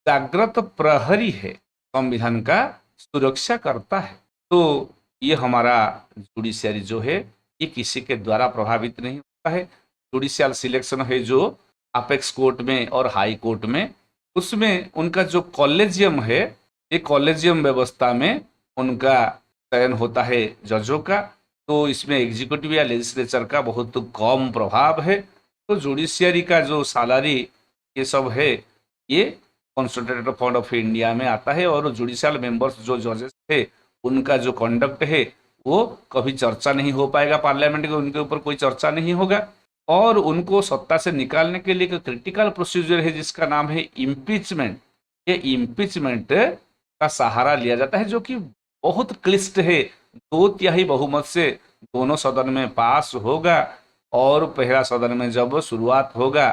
जागृत प्रहरी है, संविधान का सुरक्षा करता है। तो ये हमारा जुडिशियरी जो है ये किसी के द्वारा प्रभावित नहीं होता है। जुडिशियल सिलेक्शन है जो अपेक्स कोर्ट में और हाई कोर्ट में, उसमें उनका जो कॉलेजियम है, ये कॉलेजियम व्यवस्था में उनका चयन होता है जजों का। तो इसमें एग्जीक्यूटिव या लेजिस्लेचर का बहुत कम प्रभाव है। तो जुडिशियरी का जो सैलरी ये सब है ये कॉन्स्टिट्यूटेड फंड ऑफ इंडिया में आता है। और जुडिशियल मेंबर्स जो जजेस थे उनका जो कंडक्ट है वो कभी चर्चा नहीं हो पाएगा पार्लियामेंट के, उनके ऊपर कोई चर्चा नहीं होगा। और उनको सत्ता से निकालने के लिए एक क्रिटिकल प्रोसीजर है जिसका नाम है इम्पीचमेंट। ये इम्पीचमेंट का सहारा लिया जाता है जो कि बहुत क्लिष्ट है। 2/3 बहुमत से दोनों सदन में पास होगा और पहला सदन में जब शुरुआत होगा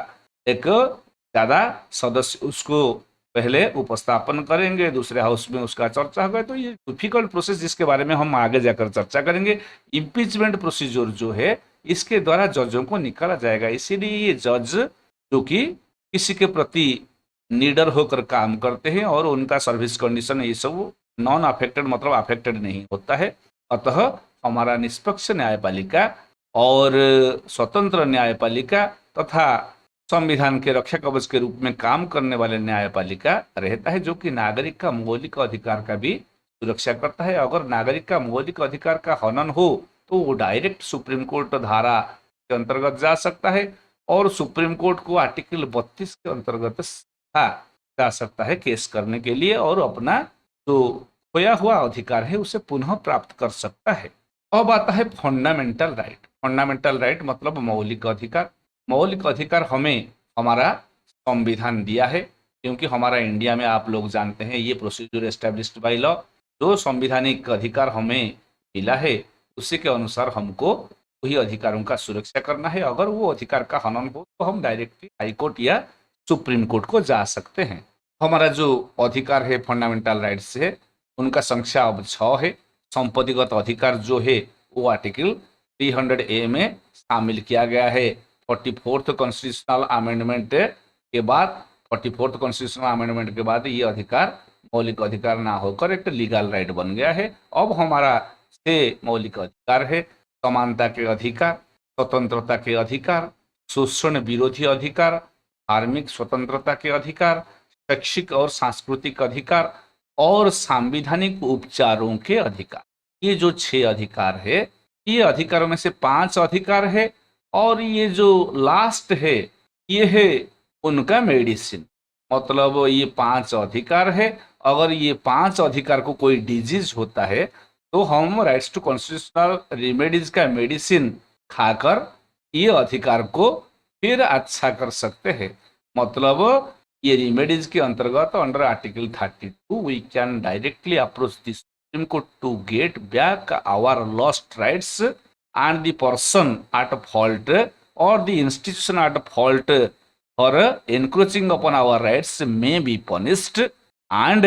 एक ज्यादा सदस्य उसको पहले उपस्थापन करेंगे, दूसरे हाउस में उसका चर्चा होगा। तो ये डिफिकल्ट प्रोसेस जिसके बारे में हम आगे जाकर चर्चा करेंगे। इम्पीचमेंट प्रोसीजर जो है इसके द्वारा जजों को निकाला जाएगा। इसीलिए ये जज जो कि किसी के प्रति निडर होकर काम करते हैं और उनका सर्विस कंडीशन ये सब नॉन अफेक्टेड मतलब अफेक्टेड नहीं होता है। अतः हमारा निष्पक्ष न्यायपालिका और स्वतंत्र न्यायपालिका तथा संविधान के रक्षा कवच के रूप में काम करने वाले न्यायपालिका रहता है, जो कि नागरिक का मौलिक अधिकार का भी सुरक्षा करता है। अगर नागरिक का मौलिक अधिकार का हनन हो तो वो डायरेक्ट सुप्रीम कोर्ट धारा के अंतर्गत जा सकता है और सुप्रीम कोर्ट को आर्टिकल 32 के अंतर्गत जा सकता है केस करने के लिए और अपना जो खोया हुआ अधिकार है उसे पुनः प्राप्त कर सकता है। अब आता है फंडामेंटल राइट। फंडामेंटल राइट मतलब मौलिक अधिकार। मौलिक अधिकार हमें हमारा संविधान दिया है, क्योंकि हमारा इंडिया में आप लोग जानते हैं ये प्रोसीजर एस्टेब्लिश्ड बाय लॉ। जो संवैधानिक अधिकार हमें मिला है उसी के अनुसार हमको वही अधिकारों का सुरक्षा करना है। अगर वो अधिकार का हनन हो तो हम डायरेक्टली हाई कोर्ट या सुप्रीम कोर्ट को जा सकते हैं। हमारा जो अधिकार है फंडामेंटल राइट्स है उनका संख्या अब 6 है। संपत्तिगत अधिकार जो है वो आर्टिकल 300A में शामिल किया गया है। 44th कॉन्स्टिट्यूशनल अमेंडमेंट के बाद 44th कॉन्स्टिट्यूशनल अमेंडमेंट के बाद ये अधिकार मौलिक अधिकार ना होकर एक लीगल राइट बन गया है। अब हमारा 6 मौलिक अधिकार है। समानता के अधिकार, स्वतंत्रता के अधिकार, शोषण विरोधी अधिकार, धार्मिक स्वतंत्रता के अधिकार, शैक्षिक और सांस्कृतिक अधिकार और संवैधानिक उपचारों के अधिकार। ये जो 6 अधिकार है, ये अधिकारों में से 5 अधिकार है और ये जो लास्ट है ये है उनका मेडिसिन। मतलब ये 5 अधिकार है। अगर ये 5 अधिकार को कोई डिजीज होता है तो हम राइट्स टू कॉन्स्टिट्यूशनल रेमेडीज का मेडिसिन खाकर ये अधिकार को फिर अच्छा कर सकते हैं। मतलब ये रेमेडीज के अंतर्गत under article 32 we can directly approach the supreme court to get back our lost rights and the person at fault or the institution at fault for encroaching upon our rights may be punished, and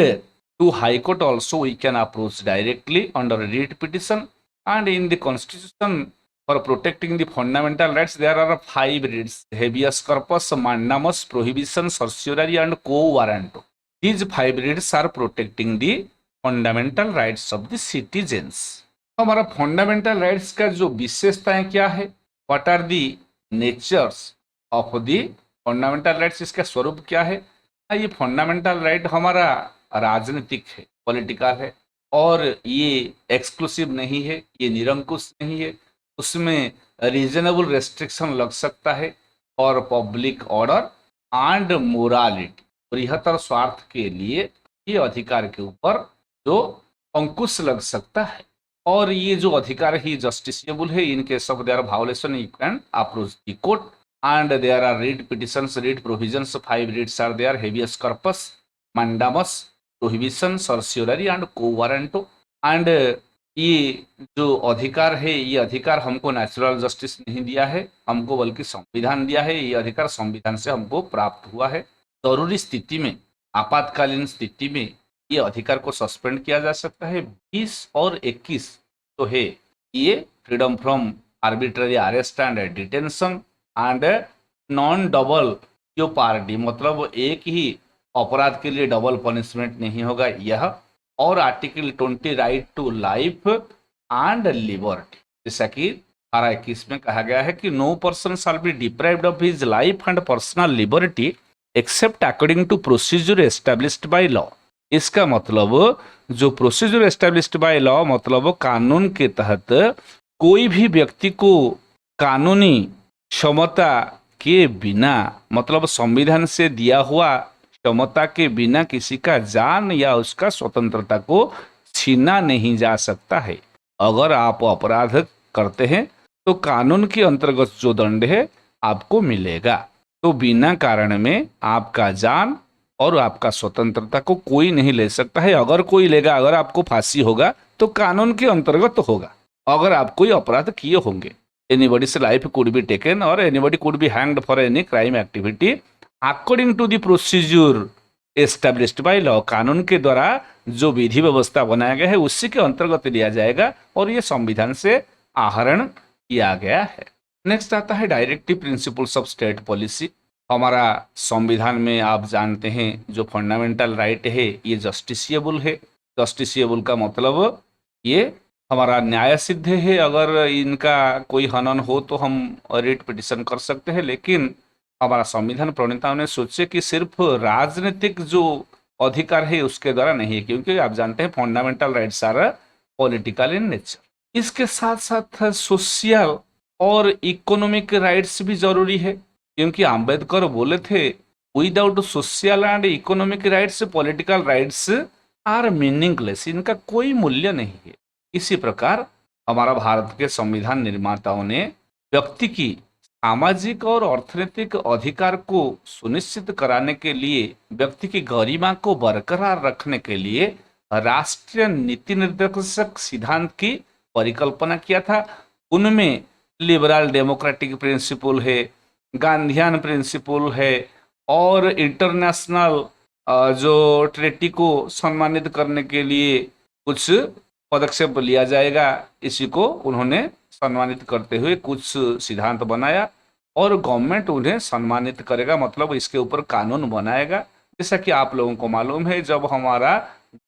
to High Court also we can approach directly under a writ petition. And in the Constitution, for protecting the fundamental rights, there are 5 writs: habeas corpus, mandamus, prohibition, certiorari, and quo warranto. These 5 writs are protecting the fundamental rights of the citizens. हमारा fundamental rights का जो विशेषताएं क्या है, what are the natures of the fundamental rights, इसका स्वरूप क्या है। ये फंडामेंटल राइट हमारा राजनीतिक है, पॉलिटिकल है, और ये एक्सक्लूसिव नहीं है, ये निरंकुश नहीं है, उसमें रीजनेबल रेस्ट्रिक्शन लग सकता है और पब्लिक ऑर्डर एंड मोरालिटी, बृहत्तर स्वार्थ के लिए ये अधिकार के ऊपर जो अंकुश लग सकता है। और ये जो अधिकार ही जस्टिसिएबल है, in case of their violation you can approach the court, and there are writ petitions, writ provisions, 5 writs are there: habeas corpus, mandamus, prohibition, certiorari and quo warranto. And ये जो अधिकार है, ये अधिकार हमको नेचुरल जस्टिस नहीं दिया है, हमको बल्कि संविधान दिया है। ये अधिकार संविधान से हमको प्राप्त हुआ है। जरूरी स्थिति में, आपातकालीन स्थिति में ये अधिकार को सस्पेंड किया जा सकता है। 20 और 21 तो है ये freedom from arbitrary arrest and detention and non double party, मतलब एक ही अपराध के लिए डबल पनिशमेंट नहीं होगा यह। और article 20 right to life and liberty, जैसा कि धारा 21 में कहा गया है कि no person shall be deprived of his life and personal liberty except according to procedure established by law. इसका मतलब जो प्रोसीजर एस्टेब्लिश्ड बाय लॉ, मतलब कानून के तहत कोई भी व्यक्ति को कानूनी क्षमता के बिना, मतलब संविधान से दिया हुआ क्षमता के बिना किसी का जान या उसका स्वतंत्रता को छीना नहीं जा सकता है। अगर आप अपराध करते हैं तो कानून के अंतर्गत जो दंड है आपको मिलेगा। तो बिना कारण में आपका जान और आपका स्वतंत्रता को कोई नहीं ले सकता है। अगर कोई लेगा, अगर आपको फांसी होगा तो कानून के अंतर्गत होगा, अगर आप कोई अपराध किए होंगे। Anybody's life could be taken और anybody could be hanged for any crime activity according to the procedure established by law. कानून के द्वारा जो विधि व्यवस्था बनाया गया है उसी के अंतर्गत लिया जाएगा, और ये संविधान से आहरण किया गया है। नेक्स्ट आता है directive principles of state policy. हमारा संविधान में आप जानते हैं जो फंडामेंटल राइट है ये जस्टिसिएबल है। जस्टिसिएबल का मतलब ये हमारा न्याय सिद्ध है। अगर इनका कोई हनन हो तो हम रिट पिटिशन कर सकते हैं, लेकिन हमारा संविधान प्रणेताओं ने सोचे कि सिर्फ राजनीतिक जो अधिकार है उसके द्वारा नहीं है, क्योंकि आप जानते हैं fundamental rights are political in nature. इसके साथ साथ सोशल और इकोनॉमिक राइट्स भी जरूरी है, क्योंकि अंबेडकर बोले थे without social and economic rights political rights are meaningless, इनका कोई मूल्य नहीं है। इसी प्रकार हमारा भारत के संविधान निर्माताओं ने व्यक्ति की सामाजिक और अर्थनैतिक अधिकार को सुनिश्चित कराने के लिए, व्यक्ति की गरिमा को बरकरार रखने के लिए राष्ट्रीय नीति निर्देशक सिद्धांत की परिकल्पना किया था। उनमें लिबरल डेमोक्रेटिक प्रिंसिपल है, गांधीयन प्रिंसिपल है, और इंटरनेशनल जो ट्रेटी को सम्मानित करने के लिए कुछ पदक्षेप लिया जाएगा, इसी को उन्होंने सम्मानित करते हुए कुछ सिद्धांत बनाया, और गवर्नमेंट उन्हें सम्मानित करेगा, मतलब इसके ऊपर कानून बनाएगा। जैसा कि आप लोगों को मालूम है, जब हमारा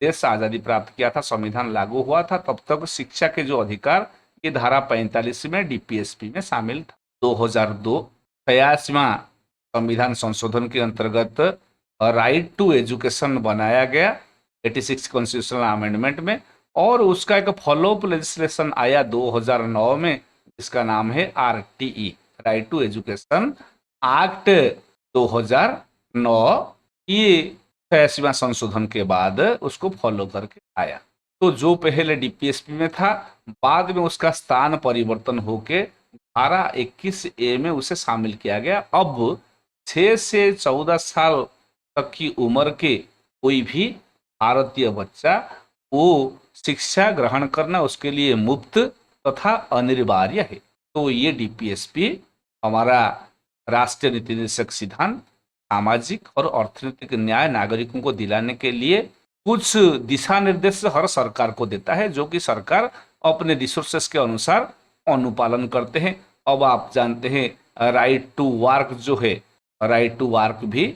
देश आज़ादी प्राप्त किया था, संविधान लागू हुआ था, तब तक शिक्षा के जो अधिकार ये धारा 45 में डीपीएसपी में शामिल था। 2002 86वां संविधान संशोधन के अंतर्गत राइट टू एजुकेशन बनाया गया 86 कॉन्स्टिट्यूशनल अमेंडमेंट में, और उसका एक फॉलोअप लेजिस्लेशन आया 2009 में, जिसका नाम है RTE, right to education act 2009। ये 86वां संशोधन के बाद उसको फॉलो करके आया। तो जो पहले डीपीएसपी में था, बाद में उसका स्थान परिवर्तन होके धारा 21A में उसे शामिल किया गया। अब 6 से 14 साल तक की उम्र के कोई भी भारतीय बच्चा वो शिक्षा ग्रहण करना उसके लिए मुफ्त तथा अनिवार्य है। तो ये डीपीएसपी हमारा राष्ट्रीय नीति निर्देशक सिद्धांत सामाजिक और अर्थनैतिक न्याय नागरिकों को दिलाने के लिए कुछ दिशा निर्देश हर सरकार को देता है, जो कि सरकार अपने रिसोर्सेस के अनुसार अनुपालन करते हैं। अब आप जानते हैं राइट टू वर्क जो है, राइट टू वर्क भी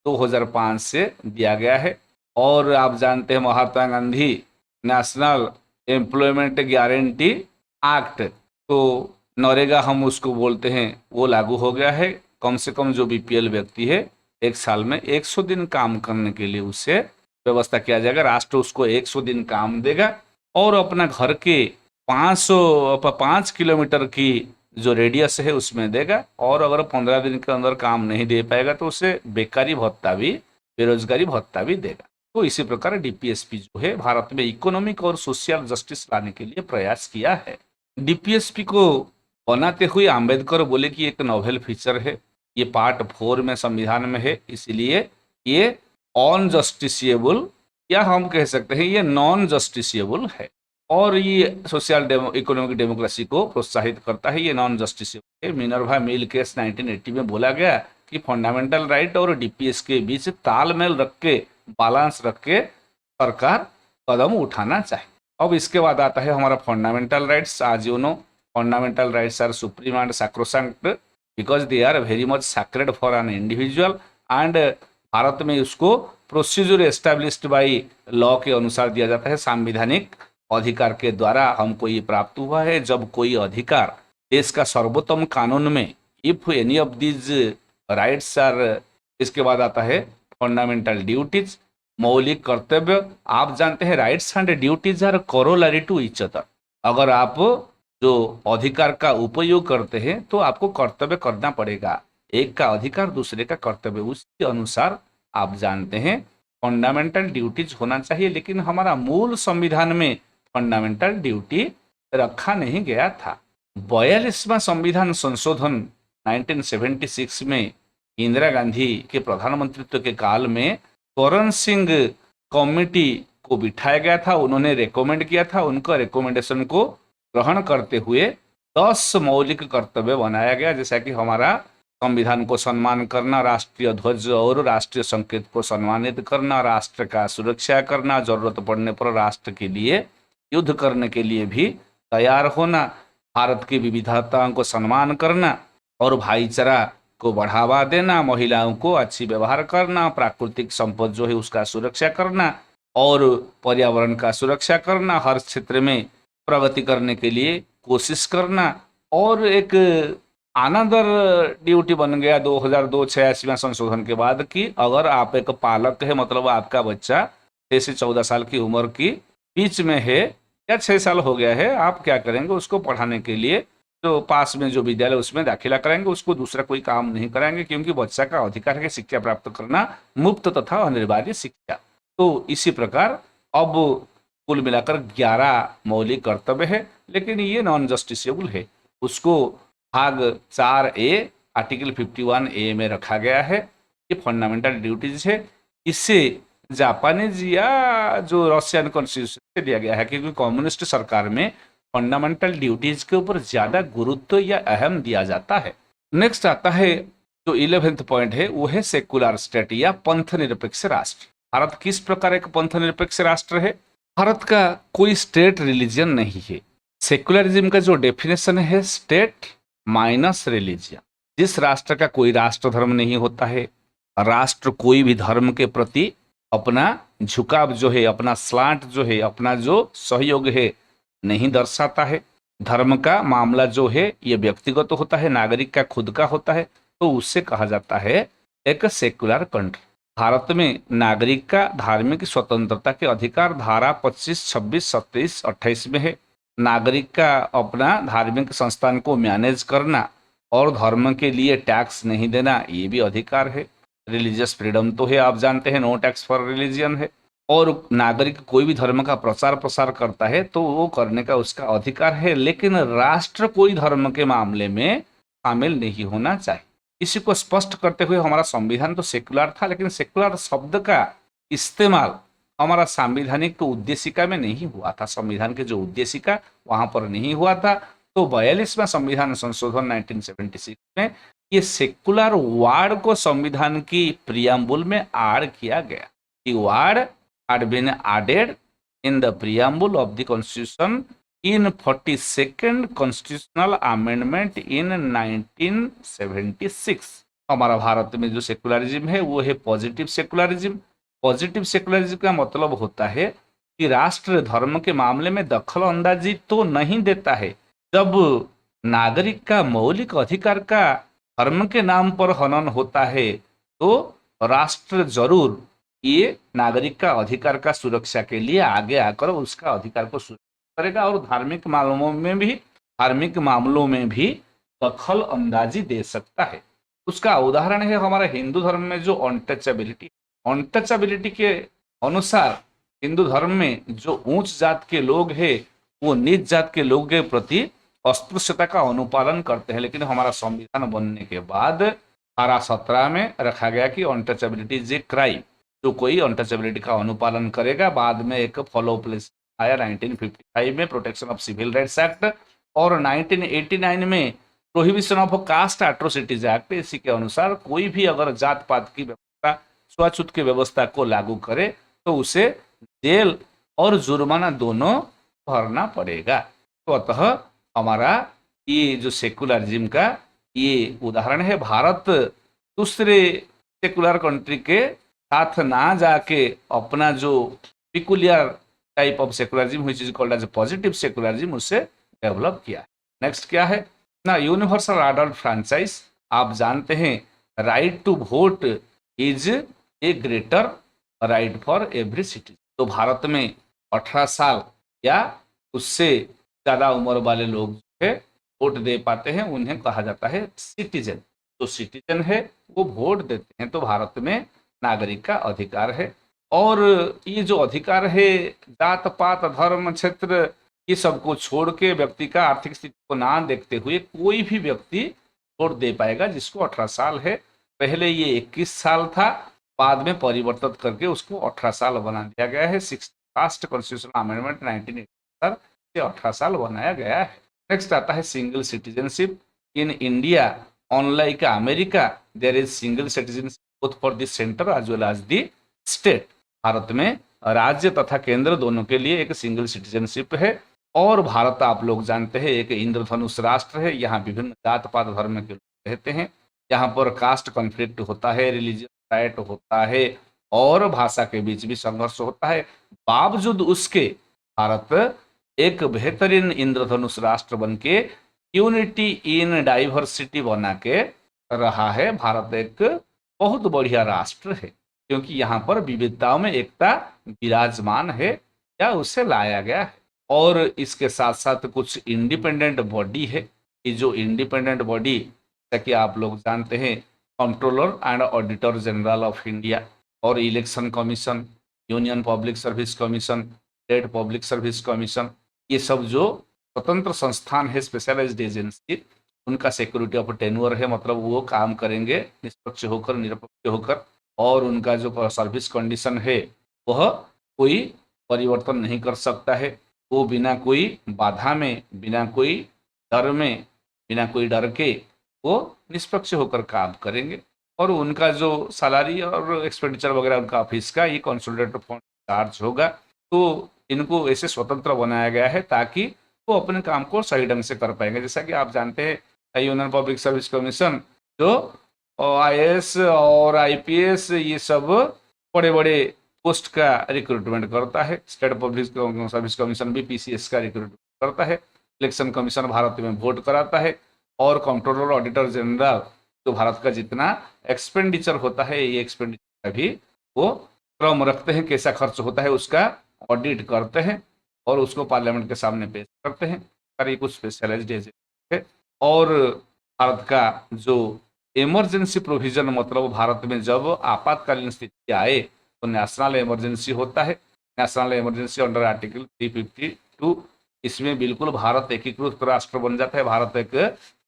2005 से दिया गया है। और आप जानते हैं Mahatma Gandhi national employment guarantee act, तो नरेगा हम उसको बोलते हैं, वो लागू हो गया है। कम से कम जो बीपीएल व्यक्ति है एक साल में 100 दिन काम करने के लिए उससे व्यवस्था किया जाएगा। राष्ट्र उसको 100 दिन काम देगा और अपना घर के 5 किलोमीटर की जो रेडियस है उसमें देगा। और अगर 15 दिन के अंदर काम नहीं दे पाएगा तो उसे बेकारी भत्ता भी, बेरोजगारी भत्ता भी देगा। तो इसी प्रकार डीपीएसपी जो है भारत में इकोनॉमिक और सोशल जस्टिस लाने के लिए प्रयास किया है। डीपीएसपी को बनाते हुए आम्बेडकर बोले कि एक नोवेल फीचर है, ये पार्ट 4 में संविधान में है, इसलिए ये ऑन जस्टिसिएबल या हम कह सकते हैं ये नॉन जस्टिसिएबल है। और ये सोशल इकोनॉमिक डेमोक्रेसी को प्रोत्साहित करता है, ये नॉन जस्टिसिएबल है। मिनर्वा मिल केस 1980 में बोला गया कि फंडामेंटल राइट और डीपीएस के बीच तालमेल रख के, बैलेंस रख के सरकार कदम उठाना चाहिए। अब इसके बाद आता है हमारा फंडामेंटल राइट्स। आज you know fundamental rights are supreme and sacrosanct because they are very much sacred for an individual and Bharat में उसको प्रोसीजर एस्टैब्लिश्ड बाय लॉ के अनुसार दिया जाता है। संवैधानिक अधिकार के द्वारा हमको ये प्राप्त हुआ है। जब कोई अधिकार देश का सर्वोत्तम कानून में, if any of these rights are, इसके बाद आता है फंडामेंटल ड्यूटीज, मौलिक कर्तव्य। आप जानते हैं rights and duties are corollary to each other. अगर आप जो अधिकार का उपयोग करते हैं तो आपको कर्तव्य करना पड़ेगा। एक का अधिकार दूसरे का कर्तव्य, उसके अनुसार आप जानते हैं फंडामेंटल ड्यूटीज होना चाहिए। लेकिन हमारा मूल संविधान में फंडामेंटल ड्यूटी रखा नहीं गया था। 42वां संविधान संशोधन 1976 में इंदिरा गांधी के प्रधानमंत्रित्व के काल में करण सिंह कमेटी को बिठाया गया था। उन्होंने रेकमेंड किया था, उनका रेकमेंडेशन को ग्रहण करते हुए 10 मौलिक कर्तव्य बनाया गया, जैसा कि हमारा संविधान को सम्मान करना, राष्ट्रीय ध्वज और राष्ट्रीय संकेत को सम्मानित करना, राष्ट्र का सुरक्षा करना, जरूरत पड़ने पर राष्ट्र के लिए युद्ध करने के लिए भी तैयार होना, भारत की विविधताओं को सम्मान करना और भाईचारा को बढ़ावा देना, महिलाओं को अच्छी व्यवहार करना, प्राकृतिक संपद जो है उसका सुरक्षा करना और पर्यावरण का सुरक्षा करना, हर क्षेत्र में प्रगति करने के लिए कोशिश करना। और एक अनदर ड्यूटी बन गया 2002 86वां संशोधन के बाद कि अगर आप एक पालक है, मतलब आपका बच्चा 6 से 14 साल की उम्र की बीच में है या 6 साल हो गया है, आप क्या करेंगे, उसको पढ़ाने के लिए जो पास में जो विद्यालय उसमें दाखिला कराएंगे, उसको दूसरा कोई काम नहीं कराएंगे, क्योंकि बच्चा का अधिकार है शिक्षा प्राप्त करना, मुफ्त तथा अनिवार्य शिक्षा। तो इसी प्रकार अब कुल मिलाकर 11 मौलिक कर्तव्य है, लेकिन ये नॉन जस्टिसेबल है। उसको भाग 4A आर्टिकल 51A में रखा गया है। ये फंडामेंटल ड्यूटीज है। इससे जापानीज या जो रशियन कॉन्स्टिट्यूशन से दिया गया है, क्योंकि कम्युनिस्ट सरकार में फंडामेंटल ड्यूटीज के ऊपर ज्यादा गुरुत्व या अहम दिया जाता है। नेक्स्ट आता है जो 11th पॉइंट है, वो है सेकुलर स्टेट या पंथ निरपेक्ष राष्ट्र। भारत किस प्रकार एक पंथ निरपेक्ष राष्ट्र है? भारत का कोई स्टेट रिलीजन नहीं है। सेकुलरिज्म का जो डेफिनेशन है, स्टेट माइनस रिलीजन। जिस राष्ट्र का कोई राष्ट्र धर्म नहीं होता है, राष्ट्र कोई भी धर्म के प्रति अपना झुकाव जो है, अपना स्लांट जो है, अपना जो सहयोग है नहीं दर्शाता है। धर्म का मामला जो है ये व्यक्तिगत होता है, नागरिक का खुद का होता है, तो उससे कहा जाता है एक सेकुलर कंट्री। भारत में नागरिक का धार्मिक स्वतंत्रता के अधिकार धारा 25, 26, 27, 28 में है। नागरिक का अपना धार्मिक संस्थान को मैनेज करना और धर्म के लिए टैक्स नहीं देना, ये भी अधिकार है। रिलीजियस फ्रीडम तो है, आप जानते हैं, नो टैक्स फॉर रिलीजियन है। और नागरिक कोई भी धर्म का प्रचार प्रसार करता है तो वो करने का उसका अधिकार है, लेकिन राष्ट्र कोई धर्म के मामले में शामिल नहीं होना चाहिए। इसी को स्पष्ट करते हुए हमारा संविधान तो सेकुलर था, लेकिन सेकुलर शब्द का इस्तेमाल हमारा संवैधानिक उद्देशिका में नहीं हुआ था। संविधान के जो उद्देशिका वहां पर नहीं हुआ था। तो 42वां संविधान संशोधन 1976 में ये सेकुलर वार्ड को संविधान की प्रियम्बुल में ऐड किया गया। The word had been added in the preamble of the Constitution in 42nd Constitutional Amendment in 1976। हमारा भारत में जो सेकुलरिज्म है वो है पॉजिटिव सेकुलरिज्म। पॉजिटिव सेकुलरिज्म का मतलब होता है कि राष्ट्र धर्म के मामले में दखल अंदाजी तो नहीं देता है। जब नागरिक का मौलिक अधिकार का धर्म के नाम पर हनन होता है तो राष्ट्र जरूर ये नागरिक का अधिकार का सुरक्षा के लिए आगे आकर उसका अधिकार को सुरक्षित करेगा और धार्मिक मामलों में भी दखल अंदाजी दे सकता है। उसका उदाहरण है हमारा हिंदू धर्म में जो अनटचेबिलिटी के अनुसार हिंदू धर्म में जो उच्च जात के लोग हैं वो नीच जात के लोगों के प्रति अस्पृश्यता का अनुपालन करते हैं, लेकिन हमारा संविधान बनने के बाद धारा 17 में रखा गया कि अनटचेबिलिटी इज ए क्राइम। जो कोई अनटचेबिलिटी का अनुपालन करेगा, बाद में एक फॉलो प्लेस आया 1955 में protection of civil rights act और 1989 में prohibition of caste atrocities act. इसी के अनुसार कोई भी अगर जात पात की व्यवस्था, छुआछूत की व्यवस्था को लागू करे तो उसे जेल और जुर्माना दोनों भरना पड़ेगा। तो अतः हमारा ये जो सेकुलरिज्म का ये उदाहरण है। भारत दूसरे सेकुलर कंट्री के साथ ना जाके अपना जो peculiar type of secularism which is called as positive secularism उसे डेवलप किया है। नेक्स्ट क्या है ना, यूनिवर्सल अडल्ट फ्रेंचाइज। आप जानते हैं right to vote is a greater right for every citizen. तो भारत में 18 साल या उससे ज्यादा उम्र वाले लोग जो है वोट दे पाते हैं, उन्हें कहा जाता है सिटीजन। तो सिटीजन है वो वोट देते हैं, तो भारत में नागरिक का अधिकार है। और ये जो अधिकार है जात पात धर्म क्षेत्र ये सबको छोड़ के व्यक्ति का आर्थिक स्थिति को ना देखते हुए कोई भी व्यक्ति वोट दे पाएगा जिसको 18 साल है। पहले ये 21 साल था, बाद में परिवर्तित करके उसको 18 साल बना दिया गया है। 61st कॉन्स्टिट्यूशनल अमेंडमेंट 1980 से 18 साल बनाया गया है। नेक्स्ट आता है single citizenship in India. Unlike America there is single citizenship both for the centre as well as the state. Bharat में राज्य तथा केंद्र दोनों के लिए एक सिंगल सिटीजनशिप है। और भारत आप लोग जानते हैं एक इंद्रधनुष राष्ट्र है। यहाँ विभिन्न जात पात धर्म के लोग रहते हैं। यहाँ पर कास्ट कॉन्फ्लिक्ट होता है, रिलीजियस राइट होता है और भाषा के बीच भी संघर्ष होता है। बावजूद उसके भारत एक बेहतरीन इंद्रधनुष राष्ट्र बन के यूनिटी इन डाइवर्सिटी बना के रहा है। भारत एक बहुत बढ़िया राष्ट्र है क्योंकि यहाँ पर विविधताओं में एकता विराजमान है या उसे लाया गया है। और इसके साथ साथ कुछ इंडिपेंडेंट बॉडी है। ये जो इंडिपेंडेंट बॉडी जैसा कि आप लोग जानते हैं controller and auditor general of India और election commission, union public service commission, state public service commission, ये सब जो स्वतंत्र संस्थान है स्पेशलाइज्ड एजेंसी, उनका सिक्योरिटी ऑफ टेन्योर है। मतलब वो काम करेंगे निष्पक्ष होकर, निरपेक्ष होकर और उनका जो सर्विस कंडीशन है वह कोई परिवर्तन नहीं कर सकता है। वो बिना कोई बाधा में, बिना कोई डर के वो निष्पक्ष होकर काम करेंगे। और उनका जो सैलरी और एक्सपेंडिचर वगैरह उनका ऑफिस का ये कंसोलिडेटेड फंड चार्ज होगा। तो इनको ऐसे स्वतंत्र बनाया गया है ताकि वो अपने काम को सही ढंग से कर पाएंगे। जैसा कि आप जानते हैं यूनियन पब्लिक सर्विस कमीशन जो IAS और IPS ये सब बड़े बड़े पोस्ट का रिक्रूटमेंट करता है। स्टेट पब्लिक सर्विस कमीशन भी PCS का रिक्रूटमेंट करता है। इलेक्शन कमीशन भारत में वोट कराता है और कंट्रोलर ऑडिटर जनरल तो भारत का जितना एक्सपेंडिचर होता है ये एक्सपेंडिचर का भी वो क्रम रखते हैं, कैसा खर्च होता है उसका ऑडिट करते हैं और उसको पार्लियामेंट के सामने पेश करते हैं। ये कुछ स्पेशलाइज्ड एजेंसी है। और भारत का जो इमरजेंसी प्रोविजन मतलब भारत में जब आपातकालीन स्थिति आए तो नेशनल इमरजेंसी होता है। नेशनल इमरजेंसी अंडर आर्टिकल 352 इसमें बिल्कुल भारत एकीकृत राष्ट्र बन जाता है, भारत एक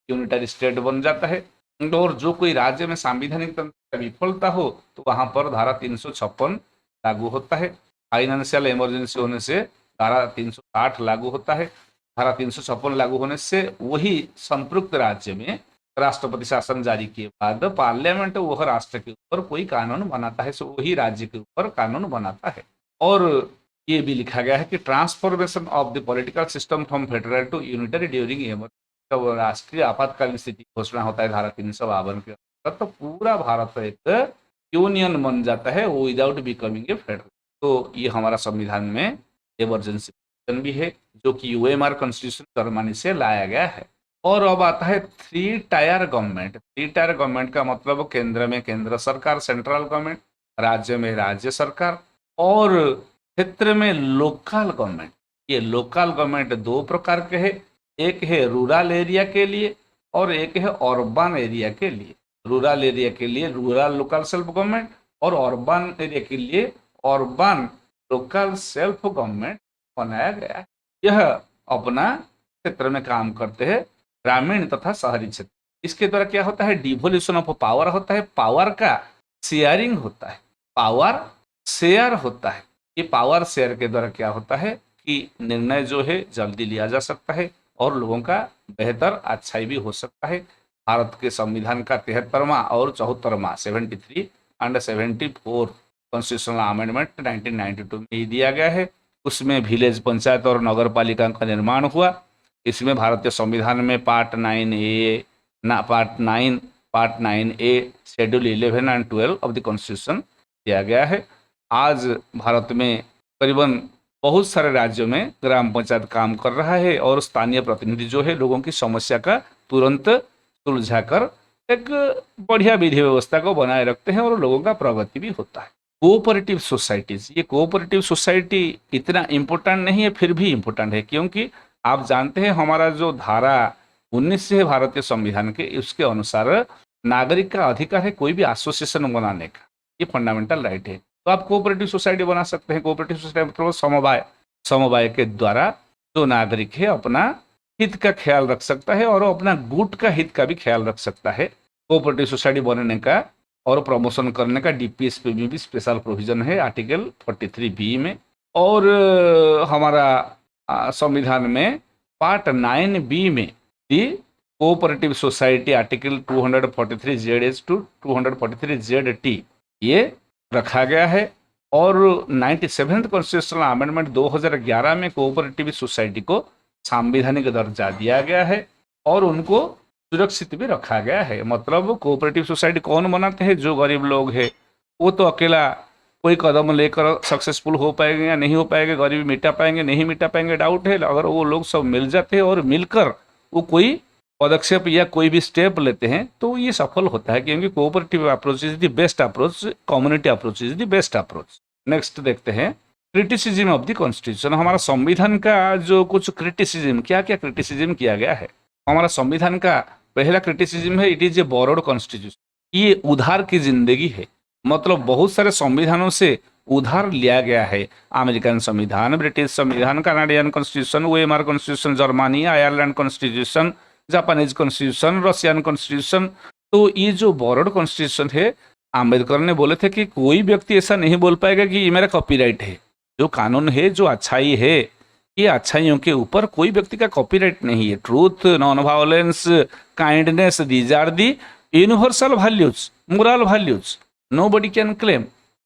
यूनिटरी स्टेट बन जाता है। और जो कोई राज्य में संवैधानिक तंत्र विफलता हो तो वहां पर धारा 356 लागू होता है। फाइनेंशियल इमरजेंसी होने से धारा 360 लागू होता है। धारा 356 लागू होने से वही संपृक्त राज्य में राष्ट्रपति शासन जारी किए बाद पार्लियामेंट वह राष्ट्र के ऊपर कोई कानून बनाता है, सो वही राज्य के ऊपर कानून बनाता है। और ये भी लिखा गया है कि transformation of the political system from federal to unitary during जब राष्ट्रीय आपातकालीन स्थिति घोषणा होता है धारा 352 के अंतर्गत, तो पूरा भारत एक यूनियन बन जाता है वो विदाउट बिकमिंग ए फेडरल। तो ये हमारा संविधान में इमरजेंसी भी है जो कि यूएमआर कॉन्स्टिट्यूशन जर्मनी से लाया गया है। और अब आता है 3 टायर गवर्नमेंट। 3 टायर गवर्नमेंट का मतलब केंद्र में केंद्र सरकार सेंट्रल गवर्नमेंट, राज्य में राज्य सरकार, और क्षेत्र में लोकल गवर्नमेंट। ये लोकल गवर्नमेंट 2 प्रकार के हैं, एक है रूरल एरिया के लिए और एक है अर्बन एरिया के लिए। रूरल एरिया के लिए रूरल लोकल सेल्फ गवर्नमेंट और अर्बन एरिया के लिए अर्बन लोकल सेल्फ गवर्नमेंट बनाया गया है। यह अपना क्षेत्र में काम करते हैं, ग्रामीण तथा शहरी क्षेत्र। इसके द्वारा क्या होता है, डिवोल्यूशन ऑफ पावर होता है, पावर का शेयरिंग होता है, पावर शेयर होता है। ये पावर शेयर के द्वारा क्या होता है कि निर्णय जो है जल्दी लिया जा सकता है और लोगों का बेहतर अच्छाई भी हो सकता है। भारत के संविधान का 73वां और 74वां 73 एंड 74 कॉन्स्टिट्यूशनल अमेंडमेंट 1992 में ही दिया गया है। उसमें विलेज पंचायत और नगर पालिका का निर्माण हुआ। इसमें भारतीय संविधान में part 9A schedule 11 and 12 of the constitution दिया गया है। आज भारत में करीबन बहुत सारे राज्यों में ग्राम पंचायत काम कर रहा है और स्थानीय प्रतिनिधि जो है लोगों की समस्या का तुरंत सुलझाकर एक बढ़िया विधि व्यवस्था को बनाए रखते हैं और लोगों का प्रगति भी होता है। कोऑपरेटिव सोसाइटीज, ये कोऑपरेटिव सोसाइटी इतना इम्पोर्टेंट नहीं है, फिर भी इम्पोर्टेंट है क्योंकि आप जानते हैं हमारा जो धारा 19 है भारतीय संविधान के, उसके अनुसार नागरिक का अधिकार है कोई भी एसोसिएशन बनाने का, ये फंडामेंटल राइट है। तो आप कोऑपरेटिव सोसाइटी बना सकते हैं। कोऑपरेटिव सोसाइटी मतलब समवाय के द्वारा जो नागरिक है अपना हित का ख्याल रख सकता है और अपना गुट का हित का भी ख्याल रख सकता है। कोऑपरेटिव सोसाइटी बनने का और प्रमोशन करने का डीपीएसपी में भी स्पेशल प्रोविजन है आर्टिकल 43B में। और हमारा संविधान में पार्ट 9B में the cooperative society article 243ZH to 243ZT ये रखा गया है। और 97th कॉन्स्टिट्यूशनल अमेंडमेंट 2011 में कोऑपरेटिव सोसाइटी को संवैधानिक दर्जा दिया गया है और उनको सुरक्षित भी रखा गया है। मतलब कोऑपरेटिव सोसाइटी कौन बनाते हैं, जो गरीब लोग हैं वो तो अकेला कोई कदम लेकर सक्सेसफुल हो पाएंगे या नहीं हो पाएंगे, गरीबी मिटा पाएंगे नहीं मिटा पाएंगे, डाउट है। अगर वो लोग सब मिल जाते हैं और मिलकर वो कोई पदक्षेप या कोई भी स्टेप लेते हैं तो ये सफल होता है, क्योंकि cooperative approach is the best approach, community approach is the best approach. Next देखते हैं क्रिटिसिज्म ऑफ द कॉन्स्टिट्यूशन। हमारा संविधान का जो कुछ क्रिटिसिज्म, क्या क्या क्रिटिसिज्म किया गया है। हमारा संविधान का पहला क्रिटिसिज्म है, it is a borrowed constitution. ये उधार की जिंदगी है, मतलब बहुत सारे संविधानों से उधार लिया गया है। अमेरिकन संविधान, ब्रिटिश संविधान, Canadian constitution, Weimar constitution, Germany, Ireland constitution, Japanese constitution, Russian constitution. तो ये जो बोरोड कॉन्स्टिट्यूशन है, आम्बेडकर ने बोले थे कि कोई व्यक्ति ऐसा नहीं बोल पाएगा कि ये मेरा कॉपीराइट है। जो कानून है, जो अच्छाई है, ये अच्छाइयों के ऊपर कोई व्यक्ति का कॉपीराइट नहीं है। Truth, non violence, kindness, these are the universal values, moral values, nobody can claim.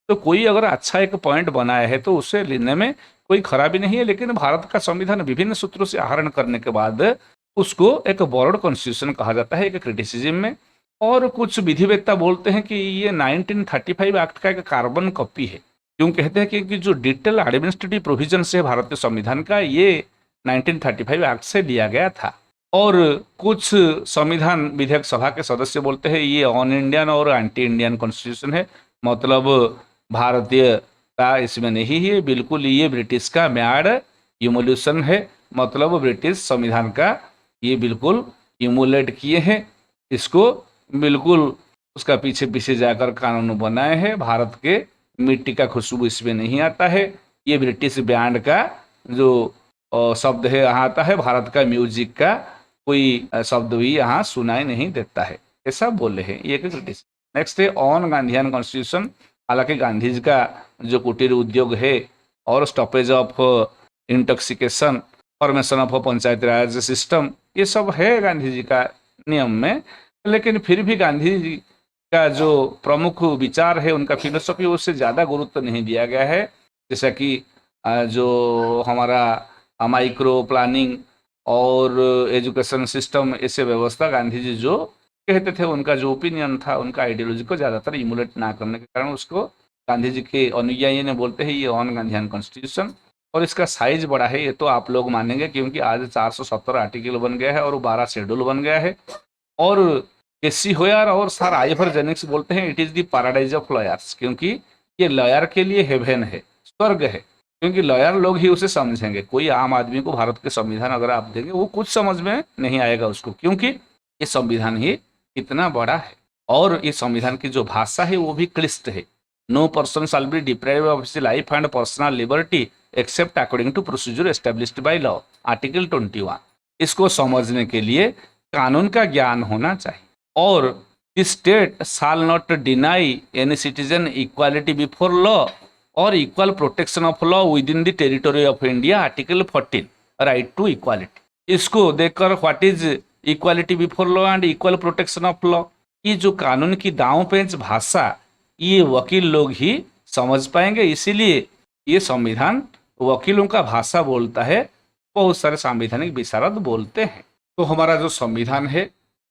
तो कोई अगर अच्छा एक पॉइंट बनाया है तो उसे लेने में कोई खराबी नहीं है, लेकिन भारत का संविधान विभिन्न सूत्रों से आहरण करने के बाद उसको एक बोरोड कॉन्स्टिट्यूशन कहा जाता है एक क्रिटिसिज्म में। और कुछ विधिवेत्ता बोलते हैं कि ये 1935 एक्ट का एक कार्बन कॉपी है। क्यों कहते हैं? क्योंकि जो डिटेल एडमिनिस्ट्रेटिव प्रोविजन है भारतीय संविधान का, ये 1935 एक्ट से लिया गया था। और कुछ संविधान विधेयक सभा के सदस्य बोलते हैं ये ऑन इंडियन और एंटी इंडियन कॉन्स्टिट्यूशन है, मतलब भारतीय का इसमें नहीं है, बिल्कुल ये ब्रिटिश का म्याड इमोल्यूशन है, मतलब ब्रिटिश संविधान का ये बिल्कुल इमोलेट किए हैं, इसको बिल्कुल उसका पीछे पीछे जाकर कानून बनाए हैं। भारत के मिट्टी का खुशबू इसमें नहीं आता है, ये ब्रिटिश बैंड का जो शब्द है यहाँ आता है, भारत का म्यूजिक का कोई शब्द भी यहाँ सुनाई नहीं देता है, ऐसा बोले हैं ये क्रिटिस। नेक्स्ट है ऑन गांधीयन कॉन्स्टिट्यूशन। हालांकि गांधी जी का जो कुटीर उद्योग है और stoppage of intoxication formation of Panchayati Raj system, ये सब है गांधी जी का नियम में। लेकिन फिर भी गांधी जी का जो प्रमुख विचार है, उनका फिलोसफी, उससे ज़्यादा गुरुत्व नहीं दिया गया है। जैसा कि जो हमारा माइक्रो प्लानिंग और एजुकेशन सिस्टम, ऐसे व्यवस्था गांधी जी जो कहते थे, उनका जो ओपिनियन था, उनका आइडियोलॉजी को ज़्यादातर इमुलेट ना करने के कारण उसको गांधी जी के अनुयायी ने बोलते हैं ये ऑन गांधीयन कॉन्स्टिट्यूशन। और इसका साइज बड़ा है, ये तो आप लोग मानेंगे, क्योंकि आज 470 आर्टिकल बन गया है और 12 शेड्यूल बन गया है। और केसी होयर और सर आइवर जेनिक्स बोलते हैं it is the paradise of lawyers, क्योंकि ये लॉयर के लिए हेवन है, स्वर्ग है, क्योंकि लॉयर लोग ही उसे समझेंगे। कोई आम आदमी को भारत के संविधान अगर आप देंगे, वो कुछ समझ में नहीं आएगा उसको, क्योंकि ये संविधान ही इतना बड़ा है। और इस संविधान की जो भाषा है वो भी क्लिष्ट है। No person shall be deprived of his life and personal liberty except according to procedure established by law, article 21। इसको समझने के लिए कानून का ज्ञान होना चाहिए। और the state shall not deny any citizen equality before law और equal protection of law within the territory of India, article 14, right to equality. इसको देखकर what is equality before law and equal protection of law, ये जो कानून की दांव पेंच भाषा, ये वकील लोग ही समझ पाएंगे। इसीलिए ये संविधान वकीलों का भाषा बोलता है, बहुत सारे संवैधानिक विशारद बोलते हैं। तो हमारा जो संविधान है,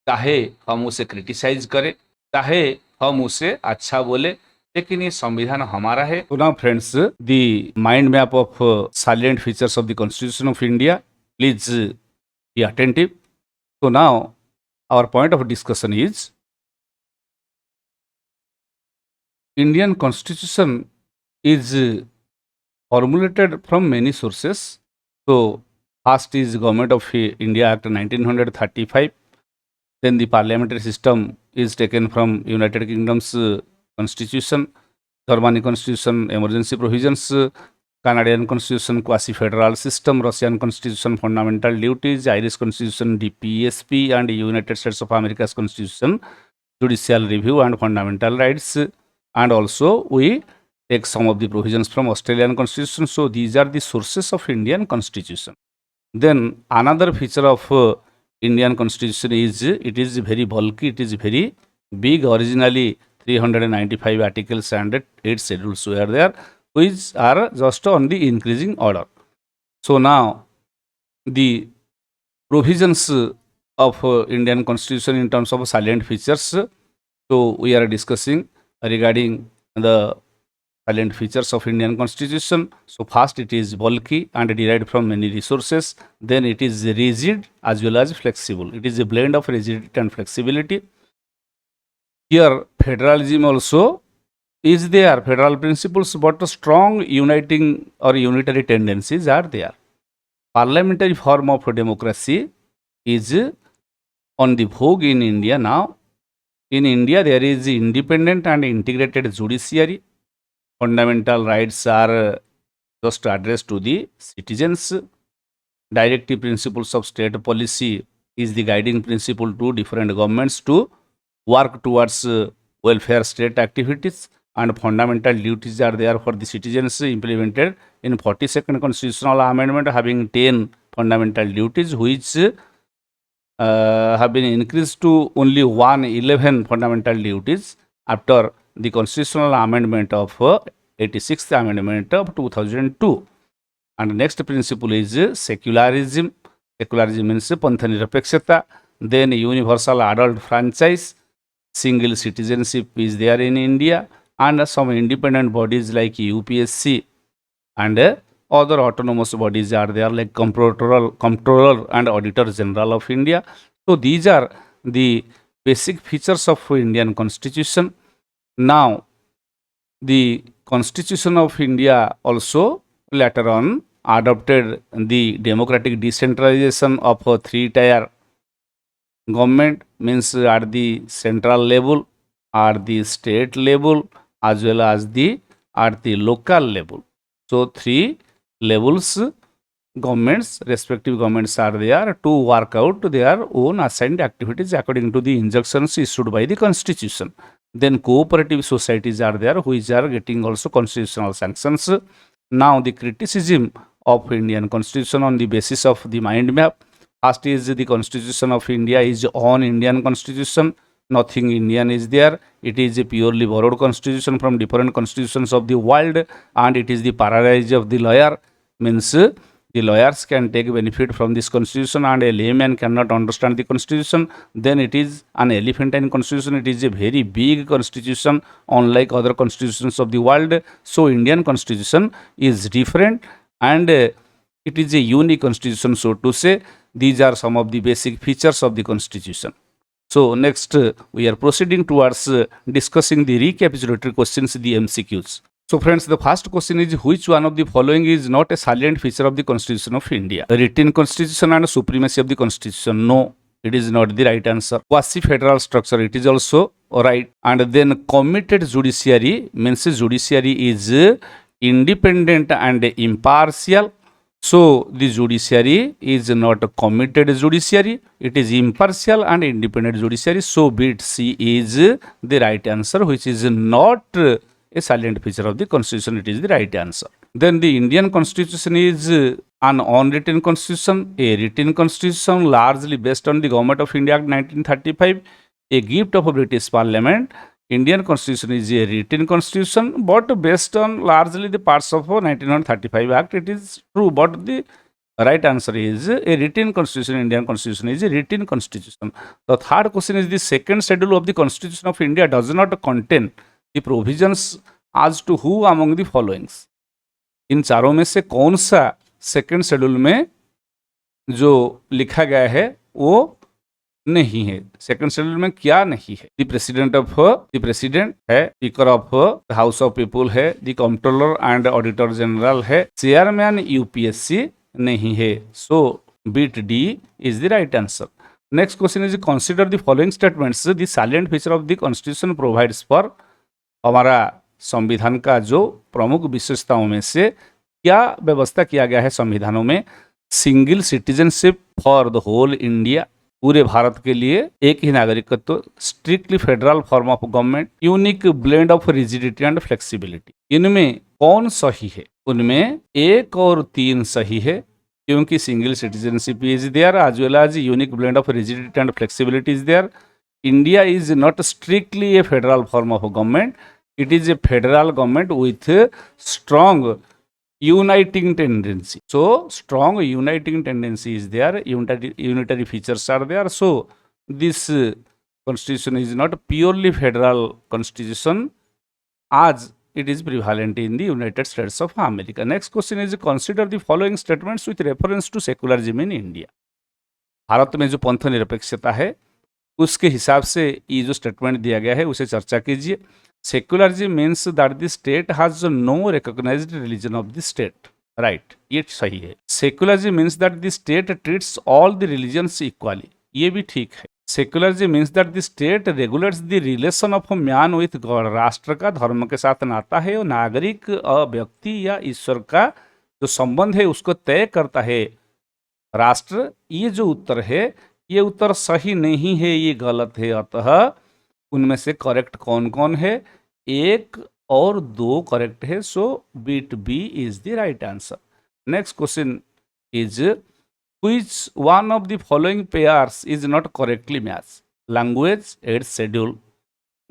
चाहे हम उसे क्रिटिसाइज करें, चाहे हम उसे अच्छा बोले, लेकिन ये संविधान हमारा है। तो now friends, the mind map of salient features of the constitution of India, please be attentive. So now our point of discussion is Indian Constitution is formulated from many sources. So first is Government of India Act 1935. Then the parliamentary system is taken from United Kingdom's Constitution, Germany Constitution, emergency provisions, Canadian Constitution, quasi-federal system, Russian Constitution, fundamental duties, Irish Constitution, DPSP, and United States of America's Constitution, judicial review and fundamental rights. And also we take some of the provisions from Australian Constitution. So these are the sources of Indian Constitution. Then another feature of Indian Constitution is it is very bulky, it is very big. Originally 395 articles and 8 schedules were there, which are just on the increasing order. So now the provisions of Indian Constitution in terms of salient features. So we are discussing regarding the salient features of Indian Constitution. So first, it is bulky and derived from many resources. Then it is rigid as well as flexible. It is a blend of rigidity and flexibility. Here federalism also is there, federal principles, but strong uniting or unitary tendencies are there. Parliamentary form of democracy is on the vogue in India now. In India, there is independent and integrated judiciary. Fundamental rights are just addressed to the citizens. Directive principles of state policy is the guiding principle to different governments to work towards welfare state activities, and fundamental duties are there for the citizens implemented in 42nd constitutional amendment, having 10 fundamental duties, which have been increased to only 11 fundamental duties after the constitutional amendment of 86th amendment of 2002. And next principle is secularism. Secularism means pantha nirapekshata. Then universal adult franchise, single citizenship is there in India, and some independent bodies like UPSC and other autonomous bodies are there, like comptroller and auditor general of India. So these are the basic features of Indian Constitution. Now the Constitution of India also later on adopted the democratic decentralization of a 3-tier government, means at the central level, at the state level, as well as at the local level. So 3 levels governments, respective governments are there to work out their own assigned activities according to the injunctions issued by the Constitution. Then cooperative societies are there, which are getting also constitutional sanctions. Now the criticism of Indian Constitution on the basis of the mind map. First is the Constitution of India is on Indian Constitution. Nothing Indian is there. It is a purely borrowed constitution from different constitutions of the world, and it is the paradise of the lawyer. Means the lawyers can take benefit from this constitution, and a layman cannot understand the constitution. Then it is an elephantine constitution. It is a very big constitution, unlike other constitutions of the world. So Indian constitution is different, and it is a unique constitution, so to say. These are some of the basic features of the constitution. So next we are proceeding towards discussing the recapitulatory questions, the MCQs. So friends, the first question is, which one of the following is not a salient feature of the Constitution of India? The written constitution and supremacy of the constitution. No, it is not the right answer. Quasi-federal structure, it is also right. And then committed judiciary means judiciary is independent and impartial. So the judiciary is not a committed judiciary, it is impartial and independent judiciary. So bit C is the right answer, which is not a salient feature of the constitution. It is the right answer. Then the Indian constitution is an unwritten constitution, a written constitution largely based on the Government of India Act 1935, a gift of a British Parliament. Indian constitution is a written constitution, but based on largely the parts of 1935 Act. It is true, but the right answer is a written constitution. Indian constitution is a written constitution. The third question is, the second schedule of the Constitution of India does not contain the provisions as to who among the followings. इन चारों में से कौन सा second schedule में जो लिखा गया है वो नहीं है? सेकंड शेड्यूल में क्या नहीं है? द प्रेसिडेंट है, speaker of house of people है, the controller and auditor general है, चेयरमैन यूपीएससी नहीं है. So beat D is the right answer. Next question is, consider the following statements. The salient feature of the constitution provides for. हमारा संविधान का जो प्रमुख विशेषताओं में से क्या व्यवस्था किया गया है संविधानों में? Single citizenship for the whole India, पूरे भारत के लिए एक ही नागरिकत्व. Strictly federal form of government, unique blend of rigidity and flexibility. इनमें कौन सही है? उनमें 1 और 3 सही है, क्योंकि single citizenship is there as well as unique blend of rigidity and flexibility is there. India is not strictly a federal form of government, it is a federal government with strong uniting tendency. So strong uniting tendency is there, unitary features are there. So this constitution is not purely federal constitution as it is prevalent in the United States of America. Next question is, consider the following statements with reference to secularism in India. Bharat में जो पंथ निरपेक्षता है उसके हिसाब से ये जो स्टेटमेंट दिया गया है उसे चर्चा कीजिए. Secularism means that the state has no recognised religion of the state. Right, ये सही है. Secularism means that the state treats all the religions equally. ये भी ठीक है. Secularism means that the state regulates the relation of man with God. राष्ट्र का धर्म के साथ नाता है और नागरिक व्यक्ति या ईश्वर का जो संबंध है उसको तय करता है राष्ट्र. ये जो उत्तर है ये उत्तर सही नहीं है, ये गलत है. अतः उनमें से करेक्ट कौन कौन है? 1 और 2 करेक्ट है. So beat B is the right answer. Next question is, which one of the following pairs is not correctly match? Language 8th schedule,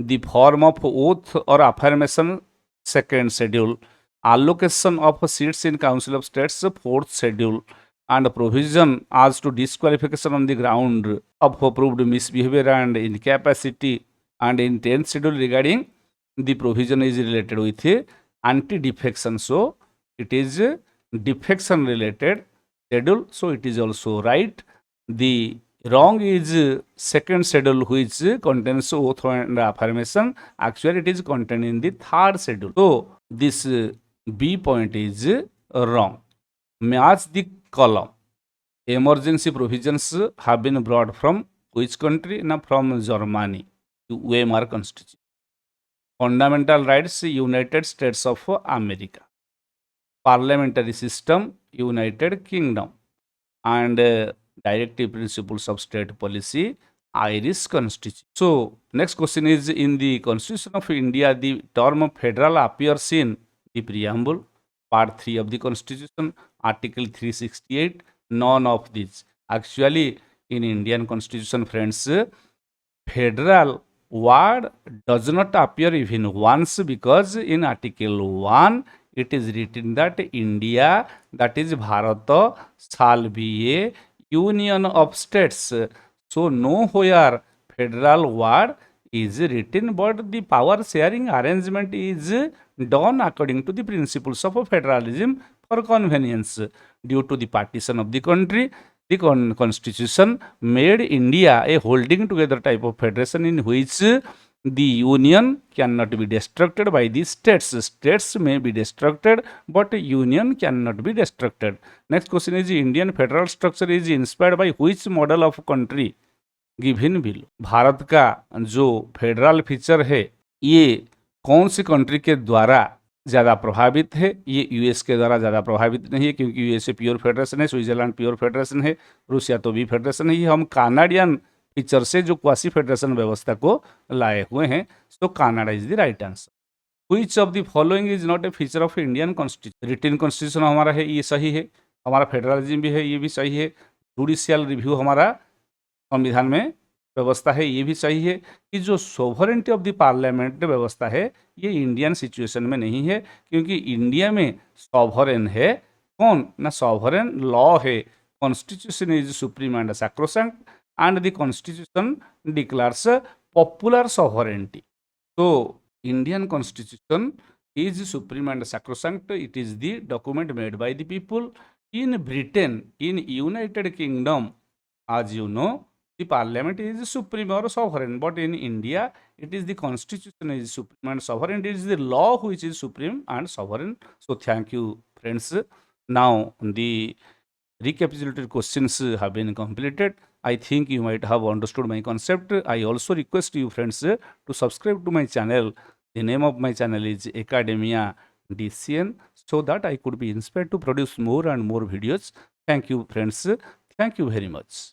the form of oath और affirmation 2nd schedule, allocation of seats in Council of States 4th schedule, and provision as to disqualification on the ground of proved misbehavior and incapacity, and in 10th schedule regarding the provision is related with anti-defection. So it is defection related schedule, so it is also right. The wrong is 2nd schedule, which contains oath and affirmation. Actually it is contained in the 3rd schedule. So this B point is wrong. Match the column. Emergency provisions have been brought from which country? Now from Germany to Weimar Constitution. Fundamental rights, United States of America. Parliamentary system, United Kingdom. And directive principles of state policy, Irish Constitution. So next question is, in the Constitution of India, the term federal appears in the preamble, Part 3 of the Constitution, Article 368, none of these. Actually, in Indian Constitution, friends, federal word does not appear even once, because in Article 1 it is written that India, that is Bharata, shall be a union of states. So nowhere federal word is written, but the power sharing arrangement is done according to the principles of federalism for convenience. Due to the partition of the country, the constitution made India a holding together type of federation in which the union cannot be destructed by the states. States may be destructed, but union cannot be destructed. Next question is, Indian federal structure is inspired by which model of country given below? Bharat का जो federal feature है ये कौन सी country के द्वारा ज़्यादा प्रभावित है? ये यूएस के द्वारा ज़्यादा प्रभावित नहीं है, क्योंकि यूएसए प्योर फेडरेशन है, स्विट्जरलैंड प्योर फेडरेशन है, रूसिया तो भी फेडरेशन है। हम कानाडियन फीचर से जो क्वासी फेडरेशन व्यवस्था को लाए हुए हैं। So Canada is the right answer. Which of the following is not a feature of Indian constitution? Written constitution हमारा है, ये सही है। हमारा फेडरलिज्म भी है, ये भी सही है। जुडिशियल रिव्यू हमारा संविधान में व्यवस्था है, ये भी सही है। कि जो सोवरेंटी ऑफ द पार्लियामेंट व्यवस्था है, ये इंडियन सिचुएशन में नहीं है, क्योंकि इंडिया में सॉवरेन है कौन ना? सॉवरेन लॉ है। Constitution is supreme and sacrosanct and the constitution declares popular sovereignty. तो Indian constitution is supreme and sacrosanct. It is the document made by the people. In Britain, in United Kingdom, as you know, the parliament is supreme or sovereign, but in India it is the constitution is supreme and sovereign. It is the law which is supreme and sovereign. So thank you, friends. Now the recapitulated questions have been completed. I think you might have understood my concept. I also request you, friends, to subscribe to my channel. The name of my channel is Academia DCN, so that I could be inspired to produce more and more videos. Thank you, friends. Thank you very much.